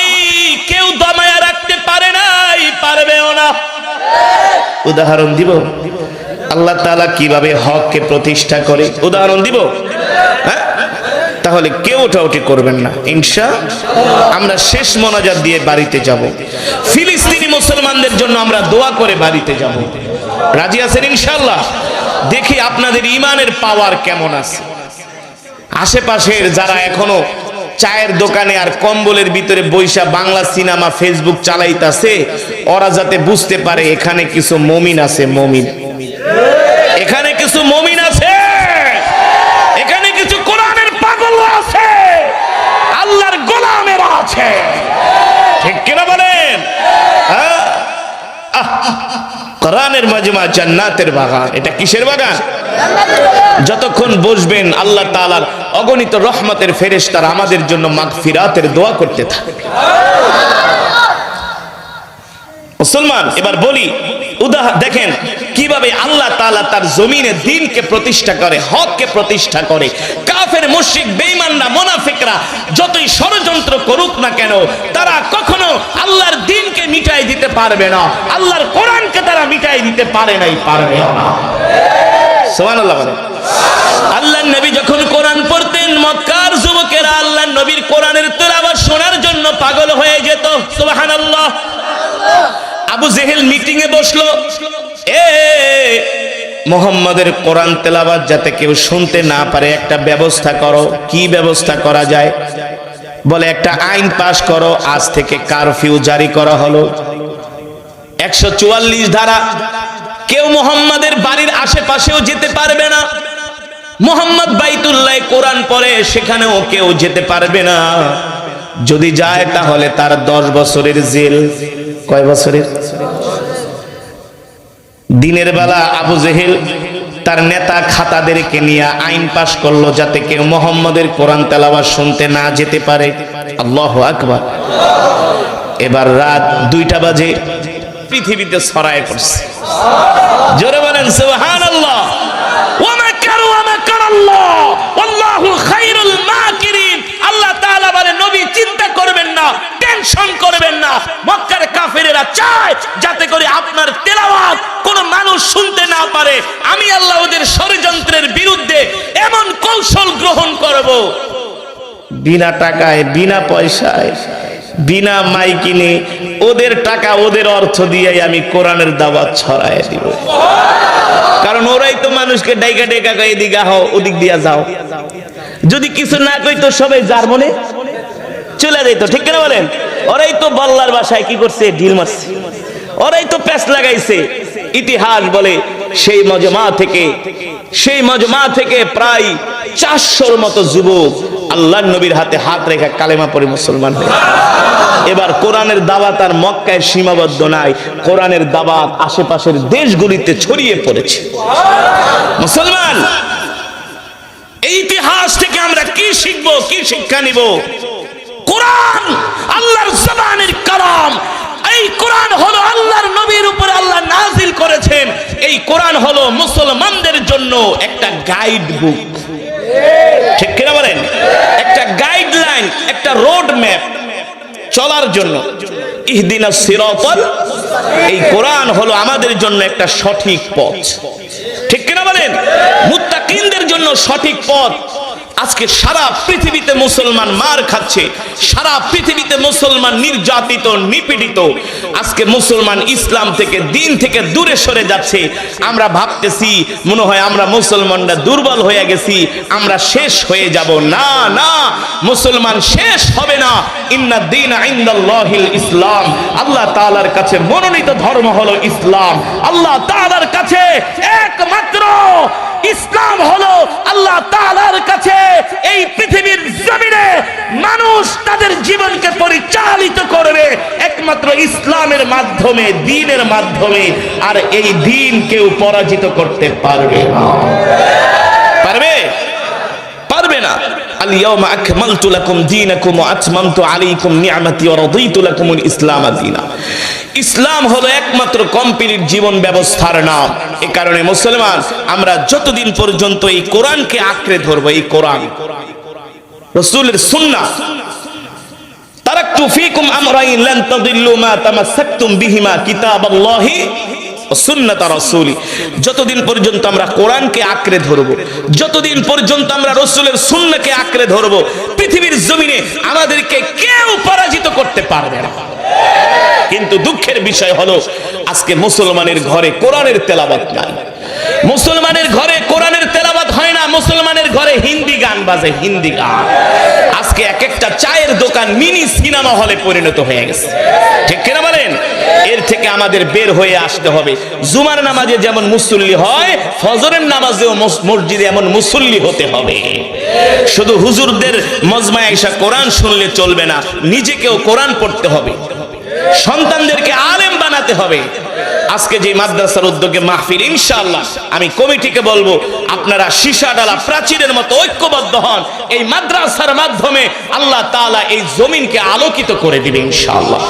কেউ দমায়া রাখতে পারে নাই, পারবেও না। উদাহরণ দিব আল্লাহ তাআলা কিভাবে হককে প্রতিষ্ঠা করে, উদাহরণ দিব। হ্যাঁ, তাহলে কেউ ওঠাউঠি করবেন না ইনশাআল্লাহ। আমরা শেষ মোনাজাত দিয়ে বাড়িতে যাব। ফিলিস্তিনি মুসলমানদের জন্য আমরা দোয়া করে বাড়িতে যাব। রাজি আছেন ইনশাআল্লাহ? দেখি আপনাদের ঈমানের পাওয়ার কেমন আছে। আশেপাশের যারা এখনো চায়ের দোকানে আর কম্বলের ভিতরে বৈশা বাংলা সিনেমা ফেসবুক চালাইতাছে, ওরা যাতে বুঝতে পারে এখানে কিছু মুমিন আছে, মুমিন, এখানে কিছু মুমিন আছে, এখানে কিছু কোরআনের পাগল আছে, আল্লাহর গোলামেরা আছে, ঠিক কিনা বলেন? কোরআনের মাজমা জান্নাতের বাগান। এটা কিসের বাগান? যতক্ষণ বসবেন আল্লাহ তাআলার অগণিত রহমতের ফেরেশতারা আমাদের জন্য মাগফিরাতের দোয়া করতে থাকে। মুসলমান, এবার বলি দেখেন কিভাবে আল্লাহ তাআলা তার জমিনে দ্বীনকে প্রতিষ্ঠা করে, হককে প্রতিষ্ঠা করে। কাফের, মুশরিক, বেঈমানরা, মুনাফিকরা যতই ষড়যন্ত্র করুক না কেন, তারা কখনো আল্লাহর দ্বীনকে মিটাই দিতে পারবে না, আল্লাহর কোরআনকে তারা মিটাই দিতে পারে নাই, পারবে না। সুবহানাল্লাহ বলেন। আল্লাহর নবী যখন কোরআন পড়তেন, মক্কার যুবকেরা আল্লাহর নবীর কোরআনের তেলাওয়াত শোনার জন্য পাগল হয়ে যেত। সুবহানাল্লাহ। আবু জেহেল মিটিং এ বসলো, মুহাম্মাদের কোরআন তেলাওয়াত যাতে কেউ শুনতে না পারে একটা ব্যবস্থা করো। কি ব্যবস্থা করা যায়? বলে একটা আইন পাশ করো, আজ থেকে কারফিউ জারি করা হলো। 144 ধারা, কেউ মুহাম্মাদের বাড়ির আশেপাশেও যেতে পারবে না। মুহাম্মদ বাইতুল্লাহ কোরআন পড়ে, সেখানেও কেউ যেতে পারবে না। যদি যায় তাহলে তার 10 বছরের জেল। কয় বছরের? দিনের বেলা আবু জেহেল তার নেতা খাতাদেরকে নিয়ে আইন পাশ করলো যাতে কেউ মুহাম্মাদের কোরআন তেলাওয়াত শুনতে না যেতে পারে। আল্লাহু আকবার। এবার রাত 2টা বাজে, পৃথিবীতে ছড়ায় পড়ছে। জোরে বলেন সুবহানাল্লাহ। ওয়া মাকারু ওয়া মাকারাল্লাহ ওয়াল্লাহু খায়রুল মাকিরিন। আল্লাহ তাআলা বলে, নবী চিন্তা করবেন না, টেনশন করবেন না। মক্কার কাফেরেরা চায় যাতে করে আপনার তেলাওয়াত কোন মানুষ শুনতে না পারে। আমি আল্লাহ ওদের ষড়যন্ত্রের বিরুদ্ধে এমন কৌশল গ্রহণ করব, বিনা টাকায়, বিনা পয়সায়, বিনা মাইকিনে, ওদের টাকা ওদের অর্থ দিয়ে আমি কোরআনের দাওয়াত ছড়ায় দিব। কারণ ওরাই তো মানুষকে ডাইকা ডাইকা কয় এদিকে আও, ওদিক দিয়া যাও। যদি কিছু না কইতো সবাই যার মনে চলে যাইতো, ঠিক কিনা বলেন? ওরাই তো বল্লার ভাষায় কি করছে? ঢিল মারছে। ওরাই তো প্যাচ লাগাইছে। ইতিহাস বলে সেই মজমা থেকে প্রায় 400-র মতো যুবক আল্লাহর নবীর হাতে হাত রেখে কালেমা পড়ে মুসলমান হয়ে। এবার কোরআনের দাওয়াত আর মক্কায় সীমাবদ্ধ নাই, কোরআনের দাওয়াত আশেপাশের দেশগুলিতে ছড়িয়ে পড়েছে। মুসলমান, এই ইতিহাস থেকে আমরা কি শিখবো, কি শিক্ষা নিব? কোরআন আল্লাহর জবানের কালাম। এই কোরআন হলো আল্লাহর নবীর উপরে আল্লাহ নাজিল করেছেন। এই কোরআন হলো মুসলমানদের জন্য একটা গাইড বুক, ঠিক কিনা বলেন? একটা গাইডলাইন, একটা রোড ম্যাপ চলার জন্য। ইহদিনাস সিরাতাল, এই কোরআন হলো আমাদের জন্য একটা সঠিক পথ, ঠিক কিনা বলেন? মুত্তাকিনদের জন্য সঠিক পথ। আজকে সারা পৃথিবীতে মুসলমান মার খাচ্ছে, সারা পৃথিবীতে মুসলমান নির্যাতিত, নিপীড়িত। আজকে মুসলমান ইসলাম থেকে, দিন থেকে দূরে সরে যাচ্ছে। আমরা ভাবতেছি মনে হয় আমরা মুসলমানরা দুর্বল হয়ে গেছি, আমরা শেষ হয়ে যাব। না না, মুসলমান শেষ হবে না। ইন্নাদ দীনা ইনদাল্লাহিল ইসলাম, আল্লাহ তাআলার কাছে মনোনীত ধর্ম হলো ইসলাম। আল্লাহ তাআলার কাছে একমাত্র ইসলাম হলো আল্লাহ তাআলার কাছে এই পৃথিবীর জমিনে মানুষ তাদের জীবনকে পরিচালিত করবে একমাত্র ইসলামের মাধ্যমে, দ্বীনের মাধ্যমে। আর এই দ্বীন কেউ পরাজিত করতে পারবে না। পারবে? পারবে না। আল ইয়াউমা আকমালতু লাকুম দীনাকুম ওয়া আতমামতু আলাইকুম নি'মাতি ওয়া রাদিতু লাকুমুল ইসলাম দীনা। ইসলাম হলো একমাত্র কমপ্লিট জীবন ব্যবস্থার নাম। এই কারণে মুসলমান, আমরা যতদিন পর্যন্ত এই কোরআনকে আঁকড়ে ধরবো, এই কোরআন রাসূলের সুন্নাহ, তারাকতু ফীকুম আমরাইন লান তাদিল্লু মা তামাসসাকতুম বিহিমা কিতাবাল্লাহি ওয়া সুন্নাত রাসূলি। যতদিন পর্যন্ত আমরা কোরআনকে আঁকড়ে ধরবো, যতদিন পর্যন্ত আমরা রাসূলের সুন্নাহকে আঁকড়ে ধরবো, পৃথিবীর জমিনে আমাদেরকে কেউ পরাজিত করতে পারবে না। কিন্তু দুঃখের বিষয় হলো আজকে মুসলমানের ঘরে কোরআনের তেলাওয়াত নাই, মুসলমানের ঘরে কোরআনের তেলাওয়াত হয় না, মুসলমানের ঘরে হিন্দি গান বাজে, হিন্দি গান। আজকে এক একটা চায়ের দোকান মিনি সিনেমা হলে পরিণত হয়ে গেছে, ঠিক কিনা বলেন? এর থেকে আমাদের বের হয়ে আসতে হবে। জুমার নামাজে যেমন মুসল্লি হয়, ফজরের নামাজেও মসজিদে এমন মুসল্লি হতে হবে। শুধু হুজুরদের মজমায় এসে কোরআন শুনলে চলবে না, নিজেকেও কোরআন পড়তে হবে, সন্তানদেরকে আলেম বানাতে হবে। আজকে যে মাদ্রাসার উদ্যোগে মাহফিল, ইনশাআল্লাহ আমি কমিটিকে বলবো আপনারা সীসা ডালা প্রাচীরের মতো ঐক্যবদ্ধ হন। এই মাদ্রাসার মাধ্যমে আল্লাহ তাআলা এই জমিনকে আলোকিত করে দিবে ইনশাআল্লাহ।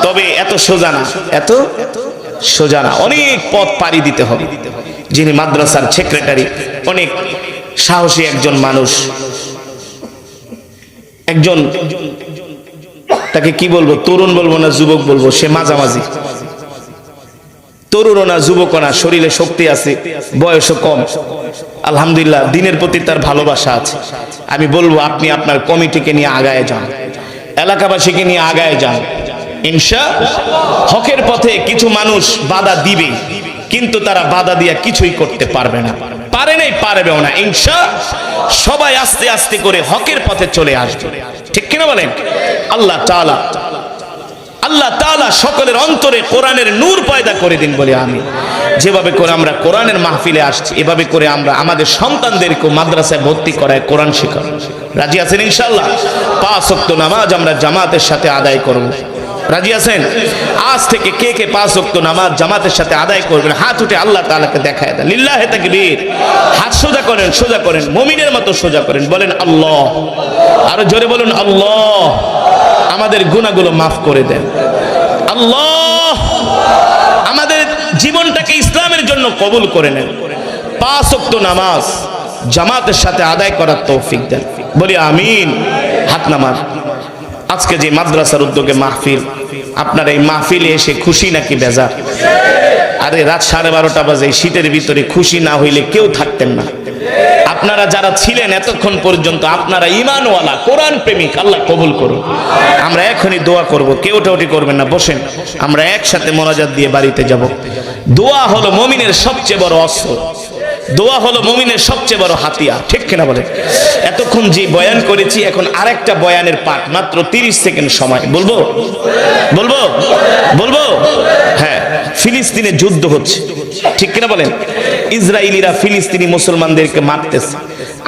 তবে এত সোজা না, এত সোজা না, অনেক পথ পাড়ি দিতে হবে। যিনি মাদ্রাসার সেক্রেটারি, অনেক সাহসী একজন মানুষ, একজন, তাকে কি বলবো, তরুণ বলবো না যুবক বলবো, সে মাঝামাঝি, তরুণও না যুবকও না, শরীরে শক্তি আছে, বয়সও কম, আলহামদুলিল্লাহ দ্বীনের প্রতি তার ভালোবাসা আছে। আমি বলবো আপনি আপনার কমিটিকে নিয়ে আগায় যান, এলাকাবাসীকে নিয়ে আগায় যান। ইনশাআল্লাহ হকের পথে কিছু মানুষ বাধা দিবে, কিন্তু তারা বাধা দিয়া কিছুই করতে পারবে না, পারে নাই, পারবেও না। ইনশাআল্লাহ সবাই আস্তে আস্তে করে হকের পথে চলে আসবে, ঠিক কিনা বলেন? আল্লাহ তাআলা সকলের অন্তরে কোরআনের নূর পয়দা করে দিন বলে আমি। যেভাবে করে আমরা কোরআনের মাহফিলে আসছি, এভাবে করে আমরা আমাদের সন্তানদেরকে মাদ্রাসায় ভর্তি করায় কোরআন শেখাবো। রাজি আছেন ইনশাআল্লাহ? 5 ওয়াক্ত নামাজ আমরা জামাতের সাথে আদায় করব। রাজি আছেন? আজ থেকে কে কে 5 ওয়াক্ত নামাজ জামাতের সাথে আদায় করবেন? হাত উঠে আল্লাহ তাআলাকে দেখায় দেন। লিল্লাহি তাকবীর। হাত সোজা করেন, সোজা করেন, মুমিনের মতো সোজা করেন, বলেন আল্লাহ। আরো জোরে বলুন আল্লাহ। আমাদের গুনাহগুলো মাফ করে দেন আল্লাহ, আমাদের জীবনটাকে ইসলামের জন্য কবুল করে নেন। 5 ওয়াক্ত নামাজ জামাতের সাথে আদায় করার তৌফিক দেন, বলি আমিন। হাত নামান। আজকে যে মাদ্রাসার উদ্যোগে মাহফিল, আপনারা এই মাহফিলে এসে খুশি নাকি বেজার? আরে রাত 12:30 বাজে, শীতের ভিতরে খুশি না হইলে কেউ থাকতেন না। আপনারা যারা ছিলেন এতক্ষণ পর্যন্ত, আপনারা ঈমানওয়ালা, কোরআন প্রেমিক, আল্লাহ কবুল করুন। আমরা এখনই দোয়া করব, কেউ টাউটি করবেন না, বসেন, আমরা একসাথে মোনাজাত দিয়ে বাড়িতে যাব। দোয়া হলো মুমিনের সবচেয়ে বড় অস্ত্র, দোয়া হলো মুমিনের সবচেয়ে বড় হাতিয়ার, ঠিক কিনা বলেন? এতক্ষণ যে বয়ান করেছি, এখন আরেকটা বয়ানের পাঠ, মাত্র 30 সেকেন্ড সময়। বলবো বলবো বলবো হ্যাঁ, ফিলিস্তিনে যুদ্ধ হচ্ছে, ঠিক কিনা বলেন? ইসরায়েলিরা ফিলিস্তিনি মুসলমানদেরকে মারতেছে,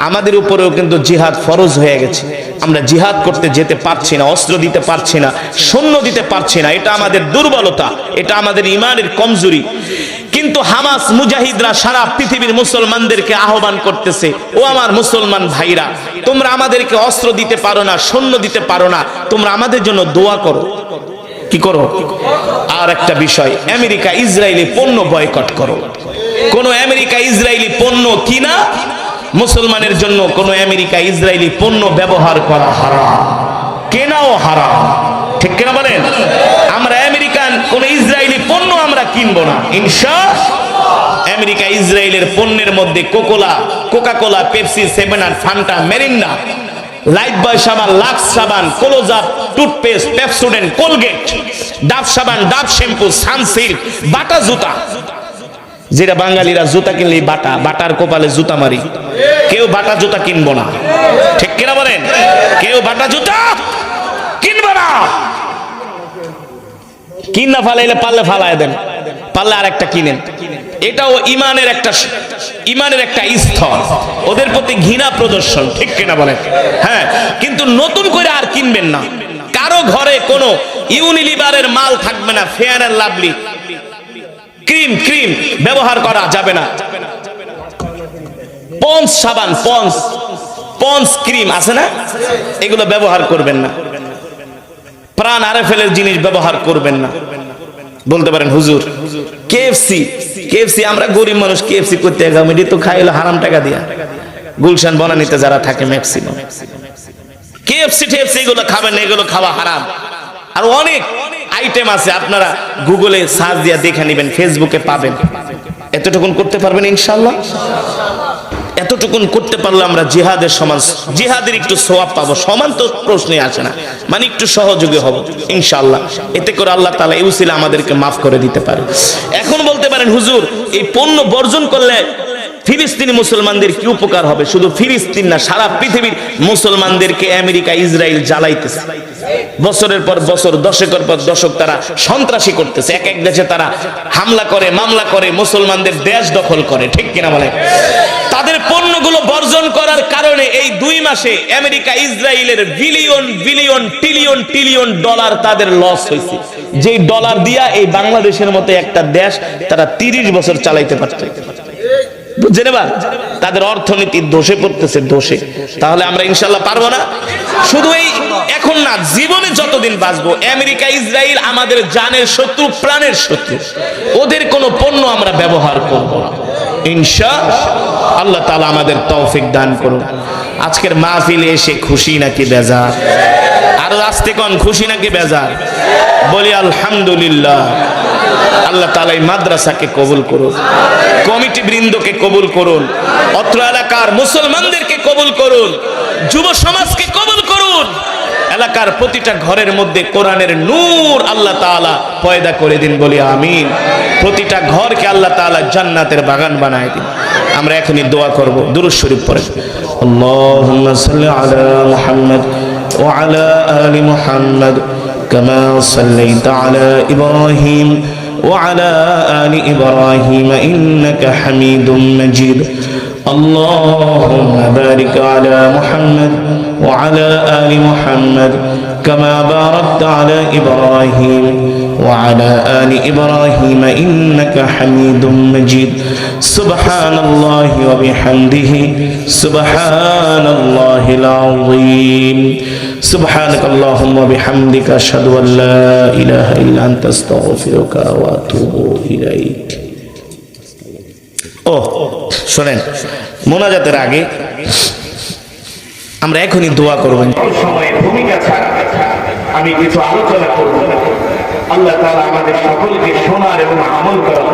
আমাদের উপরেও কিন্তু জিহাদ ফরজ হয়ে গেছে। আমরা জিহাদ করতে যেতে পারছি না, অস্ত্র দিতে পারছি না, সৈন্য দিতে পারছি না। এটা আমাদের দুর্বলতা, এটা আমাদের ইমানের কমজোরি। কিন্তু হামাস মুজাহিদরা সারা পৃথিবীর মুসলমানদেরকে আহ্বান করতেছে, ও আমার মুসলমান ভাইরা, তোমরা আমাদেরকে অস্ত্র দিতে পারো না, সৈন্য দিতে পারো না, তোমরা আমাদের জন্য দোয়া করো। কি করো? আর একটা বিষয়, আমেরিকা ইসরায়েলি পণ্য বয়কট করো। কোন আমেরিকা ইসরায়েলি পণ্য কিনা, মুসলমানের জন্য কোন আমেরিকা ইসরায়েলি পণ্য ব্যবহার করা হারাম, কেনাও হারাম। ঠিক কিনা বলেন? আমরা আমেরিকান কোন ইসরায়েলি পণ্য আমরা কিনবো না ইনশাআল্লাহ। আমেরিকা ইসরায়েলের পণ্যের মধ্যে Coca Cola, Pepsi, seven up, Fanta, Mirinda, Lifebuoy সাবান, লাক্স সাবান, ক্লোজআপ, টুথপেস্ট, পেপসোডেন্ট, কোলগেট, ডাব সাবান, ডাব শ্যাম্পু, সানসিল্ক, বাটা জুতা, যেটা বাঙালিরা জুতা কিনলেই বাটার কপালে জুতা মারি, কেউ বাটা জুতা কিনবো না। ঠিক কিনা বলেন? কেউ বাটা জুতা কিনবো না। কিনা ফালাইলে পারলে ফালায় দেন, পারলে আর একটা কিনেন। এটাও ইমানের একটা স্তর, ওদের প্রতি ঘৃণা প্রদর্শন। ঠিক কিনা বলেন? হ্যাঁ, কিন্তু নতুন করে আর কিনবেন না। কারো ঘরে কোনো ইউনিলিভারের মাল থাকবে না, ফেয়ার এন্ড লাভলি ক্রিম ব্যবহার করা যাবে না। পন্স সাবান, পন্স ক্রিম আছে না, এগুলো ব্যবহার করবেন না। প্রাণ আরএফএল জিনিস ব্যবহার করবেন না। বলতে পারেন হুজুর কেএফসি আমরা গরিব মানুষ, কেএফসি করতে গেলাম, এটি তো খাইলো হারাম টাকা দিয়া। গুলশান বনানীতে যারা থাকে ম্যাক্সিমাম কেএফসি এগুলো খাবেন না, এগুলো খাওয়া হারাম। আর অনেক আইটেম আছে, আপনারা গুগলে সার্চ দিয়ে দেখে নেবেন, ফেসবুকে পাবেন। এতটুকুন করতে পারবেন ইনশাআল্লাহ? এতটুকুন করতে পারলে আমরা জিহাদের সমান, জিহাদের একটু সওয়াব পাবো। সমান তো প্রশ্নই আসে না, মানে একটু সহযোগী হব ইনশাআল্লাহ। এতে করে আল্লাহ তাআলা এই উসিলা আমাদেরকে মাফ করে দিতে পারে। এখন বলতে পারেন হুজুর, এই পণ্য বর্জন করলে ফিলিস্তিনি মুসলমানদের কি উপকার হবে? শুধু ফিলিস্তিন না, সারা পৃথিবীর মুসলমানদেরকে আমেরিকা ইসরায়েল জ্বালাইতেছে। বছরের পর বছর, দশকের পর দশক তারা সন্ত্রাসী করতেছে। এক দেশে তারা হামলা করে, মামলা করে, মুসলমানদের দেশ দখল করে। ঠিক কিনা বলে? তাদের পণ্যগুলো বর্জন করার কারণে এই 2 মাসে আমেরিকা ইসরায়েলের বিলিয়ন ডলার তাদের লস হয়েছে। যে ডলার দিয়া এই বাংলাদেশের মতো একটা দেশ তারা 30 বছর চালাইতে পারত। বুঝছেন? এবার তাদের অর্থনীতি দোষে পড়তেছে, দোষে। তাহলে আমরা ইনশাআল্লাহ পারবো না? শুধু এই এখন না, জীবনে যতদিন বাঁচবো, আমেরিকা ইসরায়েল আমাদের জানের শত্রু, প্রাণের শত্রু। ওদের কোনো পণ্য আমরা ব্যবহার করব না ইনশাআল্লাহ। আল্লাহ তাআলা আমাদের তৌফিক দান করুন। আজকের মাহফিলে এসে খুশি নাকি বেজার? আরো আস্তে কোন, খুশি নাকি বেজার? বলি আলহামদুলিল্লাহ। আল্লাহ তাআলা এই মাদ্রাসাকে কবুল করুন, কমিটি বৃন্দকে কবুল করুন, অত্র এলাকার মুসলমানদেরকে কবুল করুন, যুব সমাজকে কবুল করুন। এলাকার প্রতিটা ঘরের মধ্যে কোরআনের নূর আল্লাহ তাআলা পয়দা করে দিন, বলি আমিন। প্রতিটা ঘরকে আল্লাহ তাআলা জান্নাতের বাগান বানায় দিন। আমরা এখনই দোয়া করব, দুরূদ শরীফ পড়ে। আল্লাহুম্মা সাল্লি আলা মুহাম্মদ ওয়া আলা আলি মুহাম্মদ কামা সাল্লাইতা আলা ইব্রাহিম وعلى آل إبراهيم إنك حميد مجيد اللهم بارك على محمد وعلى آل محمد كما باركت على إبراهيم وعلى آل إبراهيم إنك حميد مجيد سبحان الله وبحمده سبحان الله العظيم سبحانك اللهم وبحمدك أشهد أن لا إله إلا أنت أستغفرك وأتوب إليك শুনেন, মোনাজাতের আগে আমরা এখনই দোয়া করব। সময় ভূমিকা ছাড়া আমি কিছু আলোচনা করব। আল্লাহ তাআলা আমাদের সকলকে শোনার এবং আমল করার